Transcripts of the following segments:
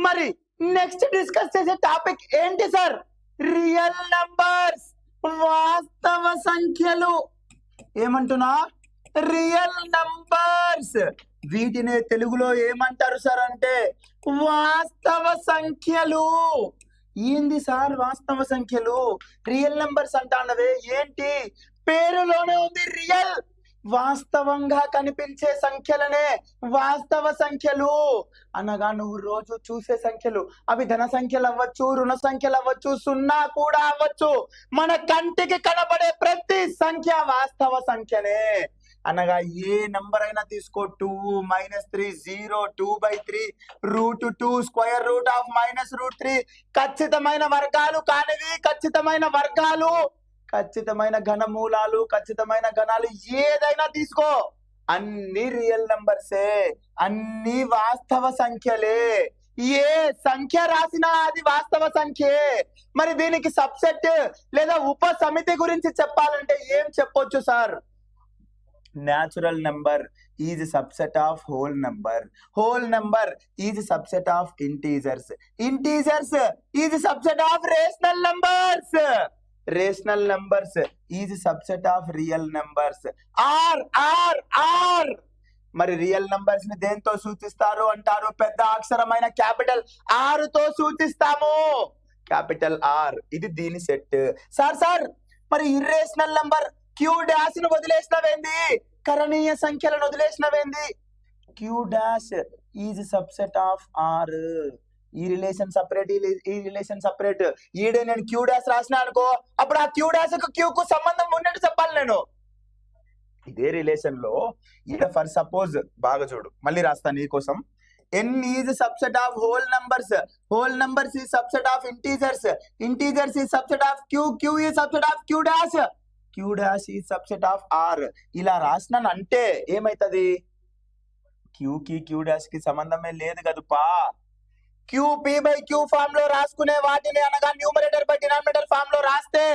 మరి next discuss చేసే topic ఏంటి సార్? రియల్ నంబర్స్, వాస్తవ సంఖ్యలు. ఏమంటున్నా? Real numbers. వీటినే తెలుగులో ఏమంటారు సార్ అంటే వాస్తవ సంఖ్యలు. ఏంది సార్ వాస్తవ సంఖ్యలు? రియల్ నంబర్స్ అంటానవే ఏంటి? పేరులోనే ఉంది రియల్. వాస్తవంగా కనిపించే సంఖ్యలనే వాస్తవ సంఖ్యలు అనగా నువ్వు రోజు చూసే సంఖ్యలు. అవి ధన సంఖ్యలు అవ్వచ్చు, రుణ సంఖ్యలు అవ్వచ్చు, సున్నా కూడా అవ్వచ్చు. మన కంటికి కనబడే ప్రతి సంఖ్య వాస్తవ సంఖ్యనే. అనగా ఏ నంబర్ అయినా తీసుకో, 2 - 3 0 2/3 √2 స్క్వేర్ రూట్ ఆఫ్ -√3. ఖచ్చితమైన వర్గాలు కానివి, ఖచ్చితమైన వర్గాలు, ఖచ్చితమైన ఘనమూలాలు, ఖచ్చితమైన ఘనాలు ఏదైనా తీసుకో, అన్ని రియల్ నంబర్సే, అన్ని వాస్తవ సంఖ్యలే. ఏ సంఖ్య రాసినా అది వాస్తవ సంఖ్యే. మరి దీనికి సబ్సెట్ లేదా ఉప సమితి గురించి చెప్పాలంటే ఏం చెప్పొచ్చు sir? Natural number is a subset of whole number. Whole number is a subset of integers. Integers is a subset of rational numbers. Rational numbers is a subset of real numbers. R. మరి real numbers ని దేంతో సూచిస్తారు అంటారు? పెద్ద అక్షరమైన capital R తో సూచిస్తాము. Capital R. ఇది దీని సెట్. సార్ మరి ఇర్రేషనల్ నంబర్ క్యూ డాష్ ను వదిలేసినవేంది? కరణీయ సంఖ్యలను వదిలేసినవేంది? Q dash is subset of R. ఈ రిలేషన్ సపరేట్, ఈ రిలేషన్ సపరేట్. ఈడే నేను క్యూ డాష్ రాసిన అనుకో, అప్పుడు ఆ క్యూ డాష్ కు క్యూ కు సంబంధం ఉన్నట్టు చెప్పాలి నేను. ఇదే రిలేషన్ లో ఈడ ఫర్ సపోజ్ బాగా చూడు, మళ్ళీ రాస్తాను నీ కోసం. n is subset of whole numbers. Whole numbers is subset of integers. Integers is subset of q. Q is subset of q dash. Q dash is subset of r. ఇలా రాసినాను అంటే ఏమైతుంది? q కి q dash కి సంబంధమే లేదు కదుపా. q p/q form లో రాసుకునే వాటిని అనగా న్యూమరేటర్ బై డినామినేటర్ ఫామ్ లో రాస్తే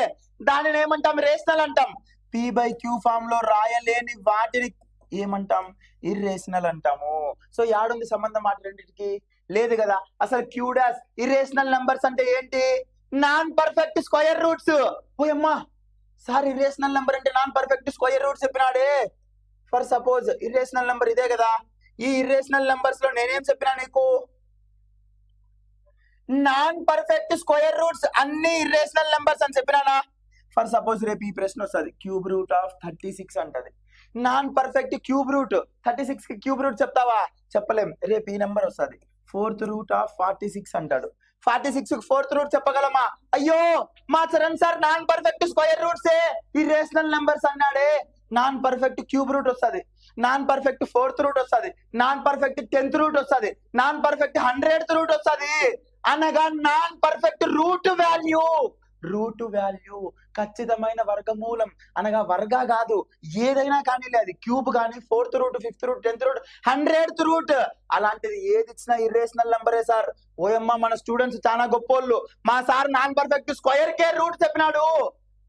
దానిని ఏమంటాం? రేషనల్ అంటాం. p/q ఫామ్ లో రాయలేని వాటిని ఏమంటాం? ఇర్రేషనల్ అంటాము. సో యాడుంది సంబంధం మాట రెండింటికి? లేదు కదా. అసలు క్యూ డాష్ ఇర్రేషనల్ నంబర్స్ అంటే ఏంటి? Non perfect square roots. ఓయమ్మా సార్, ఇర్రేషనల్ నంబర్ అంటే నాన్ పర్ఫెక్ట్ స్క్వేర్ రూట్స్ చెప్పినాడే. ఫర్ సపోజ్ ఇర్రేషనల్ నంబర్ ఇదే కదా. ఈ ఇర్రేషనల్ నంబర్స్ లో నేనేం చెప్పినా నీకు? నాన్ పర్ఫెక్ట్ స్క్వేర్ రూట్స్ అన్ని ఇర్రేషనల్ నంబర్స్ అని చెప్పినానా? ఫర్ సపోజ్ రేపు ఈ ప్రశ్న వస్తుంది, క్యూబ్ రూట్ ఆఫ్ 36 అంటది. నాన్ పర్ఫెక్ట్ క్యూబ్ రూట్ 36 కి క్యూబ్ రూట్ చెప్తావా? చెప్పలేం. రేపు ఈ నెంబర్ వస్తుంది, 4th రూట్ ఆఫ్ 46 అంటాడు. 46 కి 4th రూట్ చెప్పగలమా? అయ్యో మా Charan sir, non perfect square రూట్సే ఇర్రేషనల్ నంబర్స్ అన్నాడే. నాన్ పర్ఫెక్ట్ క్యూబ్ రూట్ వస్తుంది, నాన్ పర్ఫెక్ట్ 4th రూట్ వస్తుంది, నాన్ పర్ఫెక్ట్ 10th రూట్ వస్తుంది, నాన్ పర్ఫెక్ట్ 100th రూట్ వస్తుంది. అనగా నాన్ పర్ఫెక్ట్ రూట్ వాల్యూ ఖచ్చితమైన వర్గమూలం అనగా వర్గా కాదు, ఏదైనా కానీ లేదు. క్యూబ్ కానీ, 4th route, 5th route, 10th route, 100th route, అలాంటిది ఏది ఇచ్చినా ఇర్రేషనల్ నంబరే సార్. ఓయమ్మ మన స్టూడెంట్స్ చాలా గొప్పోళ్ళు. మా సార్ నాన్ పర్ఫెక్ట్ స్క్వేర్ కే రూట్ చెప్పినాడు,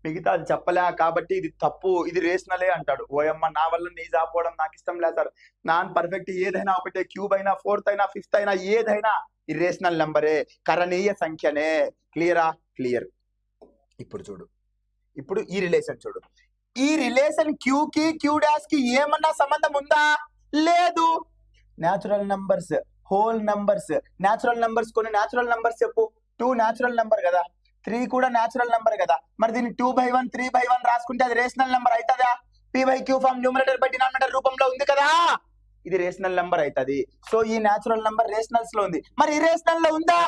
మిగతా అది చెప్పలే కాబట్టి ఇది తప్పు, ఇది రేషనలే అంటాడు. ఓయమ్మ నా వల్ల నీ జాపోవడం నాకు ఇష్టం లేదు సార్. నాన్ పర్ఫెక్ట్ ఏదైనా ఒకటే, క్యూబ్ అయినా, 4th అయినా, 5th అయినా, ఏదైనా ఇర్రేషనల్ నంబరే, కరణీయ సంఖ్యనే. క్లియరా? క్లియర్. ఇప్పుడు చూడు, ఇప్పుడు ఈ రిలేషన్ చూడు. ఈ రిలేషన్ క్యూ కి క్యూ డాష్ కి ఏమన్నా సంబంధం ఉందా? లేదు. Natural numbers, whole numbers. Natural numbers కొన్ని న్యాచురల్ నంబర్స్ చెప్పు. 2 న్యాచురల్ నంబర్ కదా, 3 కూడా న్యాచురల్ నంబర్ కదా. మరి దీన్ని 2/1 3/1 రాసుకుంటే అది రేషనల్ నంబర్ అవుతుందా? p/q form numerator by denominator రూపంలో ఉంది కదా, ఇది రేషనల్ నంబర్ అవుతుంది. సో ఈ న్యాచురల్ నంబర్ రేషనల్స్ లో ఉంది. మరి ఇర్రేషనల్ లో ఉందా?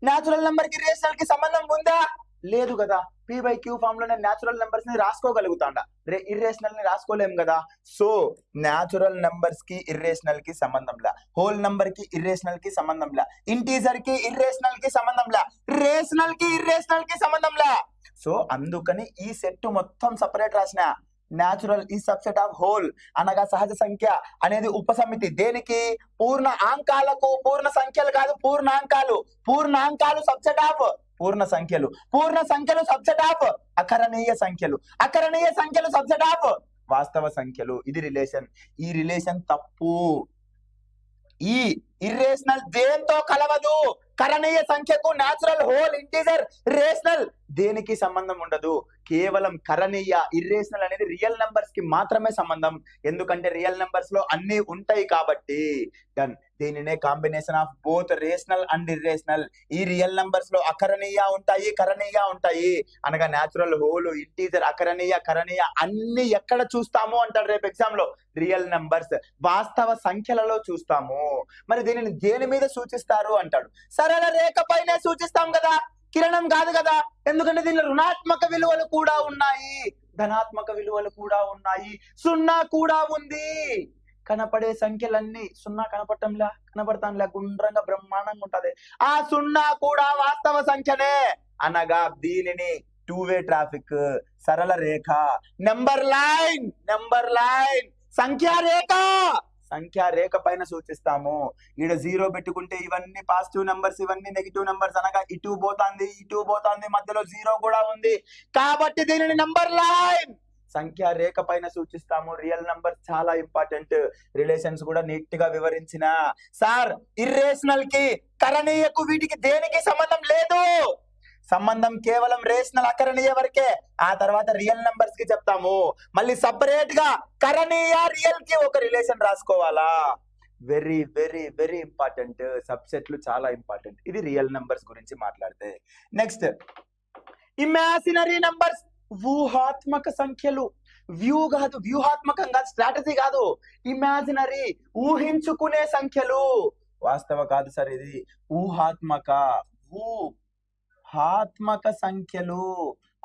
న్యాచురల్ నంబర్ కి ఇర్రేషనల్ కి సంబంధం ఉందా? లేదు కదా. p/q ఫామ్ లో నేను న్యాచురల్ నంబర్స్ ని రాసుకోగలుగుతాండా, ఇర్రేషనల్ ని రాసుకోలేం కదా. సో న్యాచురల్ నంబర్స్ కి ఇర్రేషనల్ కి సంబంధం లా, హోల్ నంబర్ కి ఇర్రేషనల్ కి సంబంధం లా, ఇంటీజర్ కి ఇర్రేషనల్ కి సంబంధం లా, రేషనల్ కి ఇర్రేషనల్ కి సంబంధం లా. సో అందుకని ఈ సెట్ మొత్తం సపరేట్ రాసిన. న్యాచురల్ ఈ సబ్సెట్ ఆఫ్ హోల్ అనగా సహజ సంఖ్య అనేది ఉపసమితి. దేనికి? పూర్ణ అంకాలకు. పూర్ణ సంఖ్యలు కాదు, పూర్ణాంకాలు. పూర్ణాంకాలు సబ్సెట్ ఆఫ్ పూర్ణ సంఖ్యలు, పూర్ణ సంఖ్యలు సబ్సెట్ ఆఫ్ అకరణీయ సంఖ్యలు, అకరణీయ సంఖ్యలు సబ్సెట్ ఆఫ్ వాస్తవ సంఖ్యలు. ఇది రిలేషన్. ఈ రిలేషన్ తప్పు. ఈ ఇర్రేషనల్ దేంతో కలవదు? కరణీయ సంఖ్యకు న్యాచురల్, హోల్, ఇంటీజర్, రేషనల్ దేనికి సంబంధం ఉండదు. కేవలం కరణీయ, ఇర్రేషనల్ అనేది రియల్ నంబర్స్ కి మాత్రమే సంబంధం. ఎందుకంటే రియల్ నంబర్స్ లో అన్ని ఉంటాయి కాబట్టి. డన్. దీనినే combination of both rational and irrational. ఈ రియల్ నంబర్స్ లో అకరణీయ ఉంటాయి, కరణీయ ఉంటాయి. అనగా న్యాచురల్, హోల్, ఇంటీజర్, అకరణీయ, కరణీయ అన్ని ఎక్కడ చూస్తాము అంటాడు రేపు ఎగ్జామ్ లో. రియల్ నంబర్స్, వాస్తవ సంఖ్యలలో చూస్తాము. మరి దీనిని దేని మీద సూచిస్తారు అంటాడు. సరళ రేఖ పైనే సూచిస్తాం కదా, కిరణం కాదు కదా. ఎందుకంటే దీనిలో రుణాత్మక విలువలు కూడా ఉన్నాయి, ధనాత్మక విలువలు కూడా ఉన్నాయి, సున్నా కూడా ఉంది. కనపడే సంఖ్యలన్నీ సున్నా కనపడతాంలా గుండ్రంగా బ్రహ్మాండంగా ఉంటది. ఆ సున్నా కూడా వాస్తవ సంఖ్యనే. అనగా దీనిని టూ వే ట్రాఫిక్, సరళ రేఖ, నెంబర్ లైన్, సంఖ్యా రేఖ పైన సూచిస్తాము. ఈడ 0 పెట్టుకుంటే ఇవన్నీ పాజిటివ్ నెంబర్స్, ఇవన్నీ నెగిటివ్ నెంబర్స్. అనగా ఇటు పోతాంది, మధ్యలో 0 కూడా ఉంది. కాబట్టి దీనిని నెంబర్ లైన్, సంఖ్యా రేఖ పైన సూచిస్తాము. రియల్ నంబర్ చాలా ఇంపార్టెంట్. రిలేషన్స్ కూడా నీట్ గా వివరించిన. సార్, ఇర్రేషనల్ కి, కరణీయకు, వీటికి దేనికి సంబంధం లేదు. సంబంధం కేవలం రేషనల్, అకరణీయ వరకే. ఆ తర్వాత రియల్ నంబర్స్ కి చెప్తాము. మళ్ళీ సపరేట్ గా కరణీయ, రియల్ కి ఒక రిలేషన్ రాసుకోవాలా. Very very very important. సబ్సెట్లు చాలా ఇంపార్టెంట్. ఇది రియల్ నంబర్స్ గురించి మాట్లాడితే. నెక్స్ట్, ఇమాజినరీ నంబర్స్, ఊహాత్మక సంఖ్యలు. వ్యూహాత్మకం కాదు, స్ట్రాటజీ కాదు. ఇమాజినరీ, ఊహించుకునే సంఖ్యలు. వాస్తవ కాదు సార్, ఇది ఊహాత్మక సంఖ్యలు.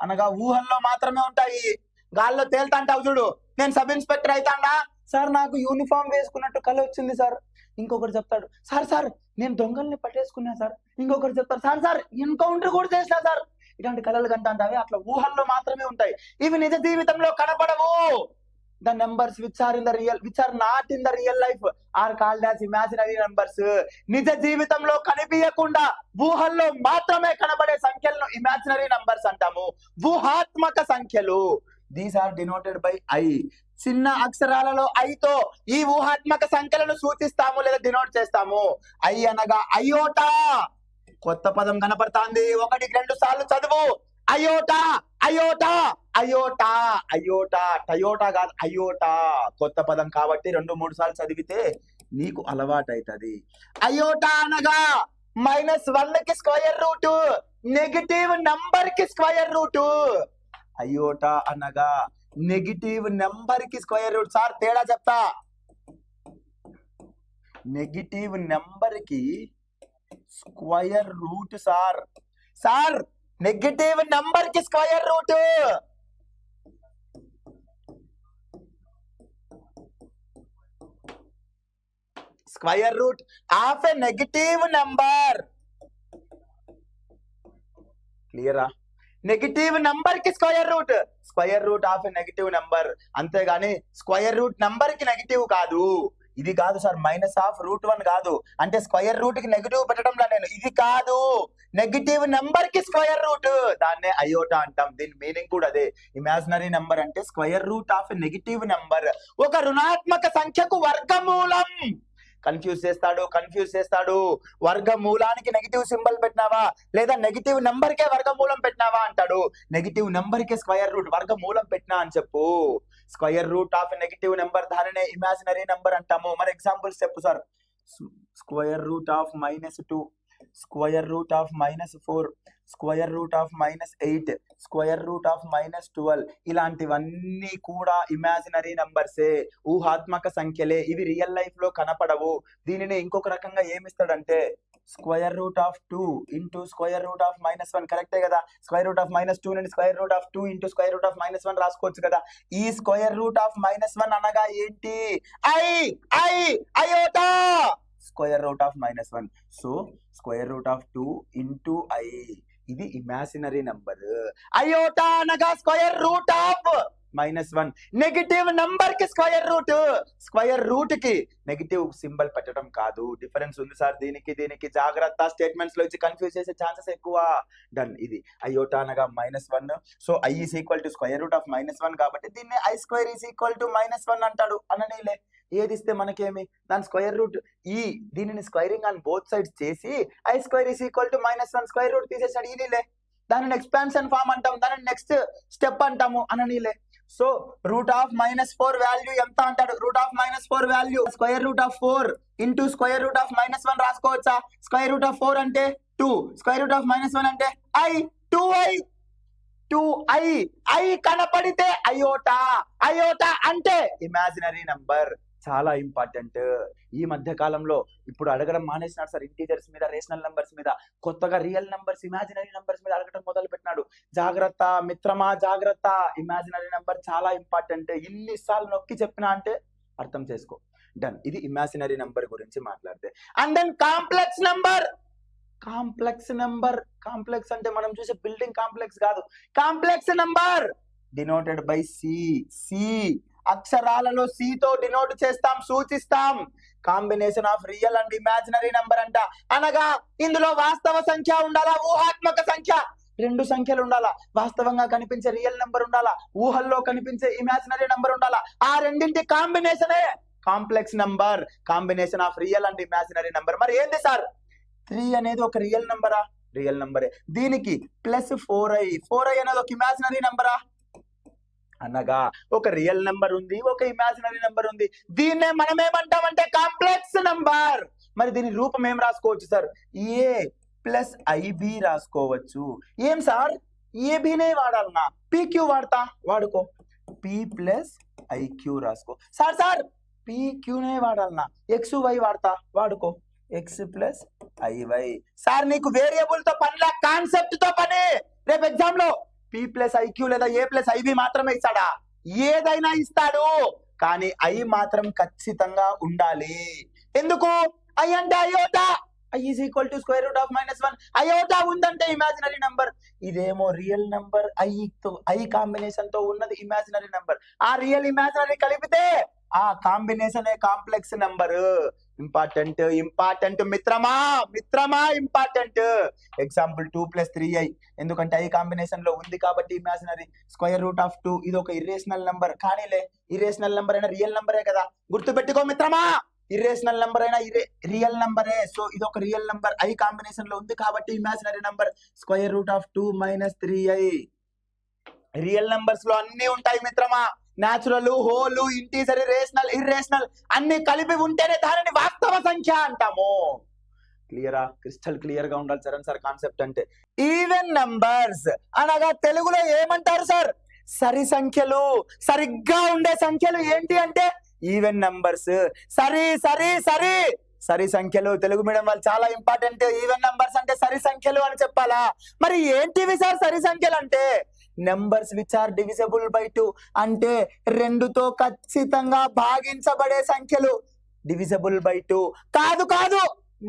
అనగా ఊహల్లో మాత్రమే ఉంటాయి. గాల్లో తేల్తాంటావు చూడు. నేను సబ్ ఇన్స్పెక్టర్ అయితాండా సార్, నాకు యూనిఫామ్ వేసుకున్నట్టు కళ వచ్చింది సార్. ఇంకొకటి చెప్తాడు, సార్ నేను దొంగల్ని పట్టేసుకున్నా సార్. ఇంకొకటి చెప్తారు, సార్ ఎన్కౌంటర్ కూడా చేసినా సార్. ఇలాంటి కళలు కంటాంటావి అట్లా ఊహల్లో మాత్రమే ఉంటాయి. ఇవి నిజ జీవితంలో కనపడవు. The numbers which are not in the real life are called as imaginary numbers. నిజ జీవితంలో కనిపించకుండా ఊహల్లో మాత్రమే కనబడే సంఖ్యలను ఇమాజినరీ నంబర్స్ అంటాము. ఊహాత్మక సంఖ్యలు. These are denoted by i. చిన్న అక్షరాలలో ఐతో ఈ ఊహాత్మక సంఖ్యలను సూచిస్తాము లేదా డినోట్ చేస్తాము. ఐ అనగా అయోటా. కొత్త పదం కనపడుతుంది, 1-2 సార్లు చదువు. అయోటా, టయోటా కాదు, అయోటా. కొత్త పదం కాబట్టి 2-3 సార్లు చదివితే నీకు అలవాటు అవుతుంది. అయోటా అనగా -1 కి స్క్వేర్ రూట్, నెగిటివ్ నంబర్ కి స్క్వేర్ రూట్. అయోటా అనగా నెగిటివ్ నెంబర్ కి స్క్వేర్ రూట్. సార్ తేడా చెప్తా. నెగిటివ్ నెంబర్ కి square root sir negative number కి square root. Square root of a negative number. క్లియరా? నెగటివ్ నంబర్ కి square root of a negative number. అంతేగాని square root number కి negative కాదు. ఇది కాదు సార్, -√1 కాదు. అంటే స్క్వేర్ రూట్ కి నెగిటివ్ పెట్టడంలో నేను ఇది కాదు, నెగిటివ్ నెంబర్ కి స్క్వేర్ రూట్. దాన్నే అయోటా అంటాం. దీని మీనింగ్ కూడా అదే. ఇమాజినరీ నెంబర్ అంటే square root of a negative number. ఒక రుణాత్మక సంఖ్యకు వర్గమూలం. కన్ఫ్యూజ్ చేస్తాడు. వర్గమూలానికి నెగిటివ్ సింబల్ పెట్టినావా లేదా నెగిటివ్ నెంబర్ కే వర్గమూలం పెట్టినావా అంటాడు. Negative number k square root, వర్గమూలం పెట్టినా అని చెప్పు. Square root of negative number, దానినే ఇమాజినరీ నెంబర్ అంటాము. మరి ఎగ్జాంపుల్స్ చెప్పు sir. Square root of -2, square root of -4, square root of -8, square root of -12. ఇలాంటివన్నీ కూడా ఇమాజినరీ నంబర్సే, ఊహాత్మక సంఖ్యలే. ఇవి రియల్ లైఫ్ లో కనపడవు. దీనిని ఇంకొక రకంగా ఏమిస్తాడంటే square root of 2 into square root of -1. కరెక్టే కదా? స్క్వేర్ రూట్ ఆఫ్ -2 నుండి square root of 2 into square root of -1 రాసుకోవచ్చు కదా. ఈ స్క్వేర్ రూట్ ఆఫ్ -1 అనగా ఏంటి? Iota. Square root of -1. So square root of 2 into I. ఇది ఇమాజినరీ నంబర్. అయోటా అనగా square root of -1. Negative number కి square route కి నెగిటివ్ సింబల్ పెట్టడం కాదు. డిఫరెన్స్ ఉంది సార్ దీనికి జాగ్రత్త. స్టేట్మెంట్స్ లో ఇచ్చి కన్ఫ్యూజ్ చేసే ఛాన్సెస్ ఎక్కువ. డన్. ఇది అయోటా అనగా -1. So i is equal to square root of -1 కాబట్టి దీన్ని i square is equal to -1 అంటాడు. అననీలే ఏది ఇస్తే మనకేమి దాని స్క్వేర్ రూట్ దీనిని స్క్వైరింగ్ ఆన్ బోత్ సైడ్స్ చేసి i square is equal to -1 square root తీసేసాడు. ఈనీలే దానిని ఎక్స్పాన్షన్ ఫామ్ అంటాం, దానిని నెక్స్ట్ స్టెప్ అంటాము. అననీలే సో రూట్ ఆఫ్ -4 వాల్యూ ఎంత అంటాడు. Root of -4 value square root of 4 into square root of -1 రాసుకోవచ్చా. స్క్వేర్ రూట్ ఆఫ్ 4 అంటే 2, స్క్వేర్ రూట్ ఆఫ్ -1 అంటే i 2i. i కనపడితే అయోటా అంటే ఇమాజినరీ నంబర్. చాలా ఇంపార్టెంట్. ఈ మధ్య కాలంలో ఇప్పుడు అడగడం మానేసినాడు సార్ ఇంటీజర్స్ మీద, రేషనల్ నంబర్స్ మీద. కొత్తగా రియల్ నంబర్స్, ఇమాజినరీ నంబర్స్ మీద అడగడం మొదలు పెట్టినాడు. జాగ్రత్త మిత్రమా, జాగ్రత్త. ఇమాజినరీ నంబర్ చాలా ఇంపార్టెంట్. ఇన్నిసార్లు నొక్కి చెప్పినా అంటే అర్థం చేసుకో. డన్. ఇది ఇమాజినరీ నంబర్ గురించి మాట్లాడితే. And then complex number. Complex అంటే మనం చూసే బిల్డింగ్ కాంప్లెక్స్ కాదు. Complex number denoted by C. అక్షరాలలో సి తో డినోట్ చేస్తాం, సూచిస్తాం. Combination of real and imaginary number అంట. అనగా ఇందులో వాస్తవ సంఖ్య ఉండాలా, ఊహాత్మక సంఖ్య, రెండు సంఖ్యలు ఉండాలా. వాస్తవంగా కనిపించే రియల్ నంబర్ ఉండాలా, ఊహల్లో కనిపించే ఇమాజినరీ నంబర్ ఉండాలా. ఆ రెండింటి కాంబినేషనే complex number. Combination of real and imaginary number. మరి ఏంది సార్ 3 అనేది ఒక రియల్ నంబరా? రియల్ నంబరే. దీనికి +4i అనేది ఒక ఇమాజినరీ నంబరా? అనగా ఒక రియల్ నెంబర్ ఉంది, ఒక ఇమాజినరీ నెంబర్ ఉంది. దీన్నే మనం ఏమంటామంటే కాంప్లెక్స్ నంబర్. మరి దీని రూపం ఏం రాసుకోవచ్చు సార్? a+ib రాసుకోవచ్చు. ఏం సార్ ఏబీనే వాడాలన్నా? PQ వాడతా, వాడుకో. p+iq రాసుకో. సార్ PQనే వాడాలన్నా? XY వాడతా, వాడుకో. x+iy. సార్ నీకు వేరియబుల్ తో పనిలా, కాన్సెప్ట్ తో పని. రేపు ఎగ్జామ్ లో p+iq లేదా a+ib మాత్రమే ఇస్తాడా? ఏదైనా ఇస్తాడు, కానీ i మాత్రం ఖచ్చితంగా ఉండాలి. ఎందుకు? i అంటే iota. i is equal to square root of -1. Iota ఉందంటే ఇమాజినరీ నంబర్. ఇదేమో రియల్ నంబర్, i కాంబినేషన్ తో ఉన్నది ఇమాజినరీ నంబర్. ఆ రియల్ ఇమాజినరీ కలిపితే ఆ కాంబినేషన్ కాంప్లెక్స్ నంబర్. ఇంపార్టెంట్ మిత్రమా, ఇంపార్టెంట్. Example 2+3i. ఎందుకంటే i కాంబినేషన్ లో ఉంది కాబట్టి ఇమాజినరీ. స్క్వేర్ రూట్ ఆఫ్ 2 ఇది ఒక ఇర్రేషనల్ నంబర్. కానీలే ఇర్రేషనల్ నంబర్ అయినా రియల్ నంబరే కదా, గుర్తు పెట్టుకో మిత్రమా. ఇర్రేషనల్ నంబర్ అయినా రియల్ నంబరే. సో ఇది ఒక రియల్ నంబర్, i కాంబినేషన్ లో ఉంది కాబట్టి imaginary number. Square root of 2 - 3i. Real numbers లో అన్ని ఉంటాయి మిత్రమా. Natural, whole, integer, rational, irrational అన్ని కలిపి ఉంటేనే దానిని వాస్తవ సంఖ్య అంటాము. క్లియరా? క్రిస్టల్ క్లియర్ గా ఉండాలి చరణ్ సార్ కాన్సెప్ట్ అంటే. ఈవెన్ నంబర్స్ అనగా తెలుగులో ఏమంటారు సార్? సరి సంఖ్యలు. సరిగ్గా ఉండే సంఖ్యలు ఏంటి అంటే ఈవెన్ నంబర్స్. సరి సంఖ్యలు. తెలుగు మీడియం వాళ్ళు చాలా ఇంపార్టెంట్. ఈవెన్ నంబర్స్ అంటే సరి సంఖ్యలు అని చెప్పాలా? మరి ఏంటివి సార్ సరి సంఖ్యలు అంటే? Numbers which are divisible by 2 అంటే 2తో ఖచ్చితంగా భాగించబడే సంఖ్యలు. డివిజబుల్ బై 2 కాదు,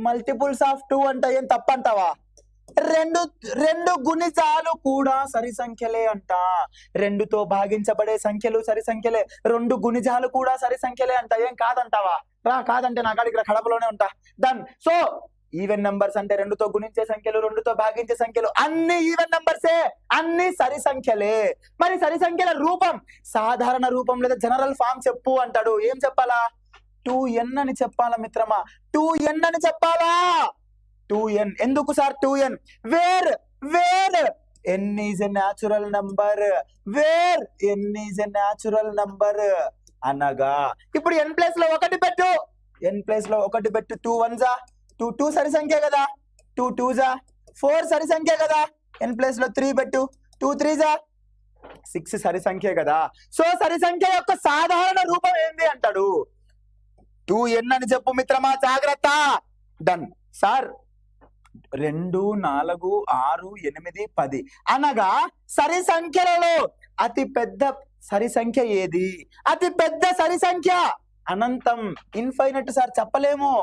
మల్టిపుల్స్ ఆఫ్ 2 అంటే ఏం తప్పంటావా? రెండు గుణిజాలు కూడా సరి సంఖ్యలే అంట. 2తో భాగించబడే సంఖ్యలు సరి సంఖ్యలే, 2 గుణిజాలు కూడా సరి సంఖ్యలే అంట. ఏం కాదంటావా? కాదంటే నా కాడ ఇక్కడ కడపలోనే ఉంటా. డన్. సో ఈవెన్ నంబర్స్ అంటే 2తో గుణించే సంఖ్యలు, 2తో భాగించే సంఖ్యలు అన్ని ఈవెన్ నంబర్సే, అన్ని సరి సంఖ్యలే. మరి సరి సంఖ్యల రూపం సాధారణ రూపం లేదా జనరల్ ఫామ్ చెప్పు అంటాడు. ఏం చెప్పాలా? 2n అని చెప్పాలా మిత్రమా? 2n అని చెప్పాలా? 2n. ఎందుకు sir 2n? Where n is a natural number. Where n is a natural number అనగా ఇప్పుడు n ప్లేస్ లో 1 పెట్టు. n ప్లేస్ లో 1 పెట్టు. 2 1s 2 సరి సంఖ్య కదా. 2 2s 4 సరి సంఖ్య కదా. n ప్లేస్ లో 3 పెట్టు. 2 3s 6 సరి సంఖ్య కదా. సో సరి సంఖ్య యొక్క సాధారణ రూపం ఏంది అంటాడు? 2n అని చెప్పు మిత్రమా, జాగ్రత్త. డన్. సార్ 2 4 6 8 10 అనగా సరి సంఖ్యలలో అతి పెద్ద సరి సంఖ్య ఏది? అతి పెద్ద సరి సంఖ్య అనంతం, ఇన్ఫైనట్ సార్. చెప్పలేము.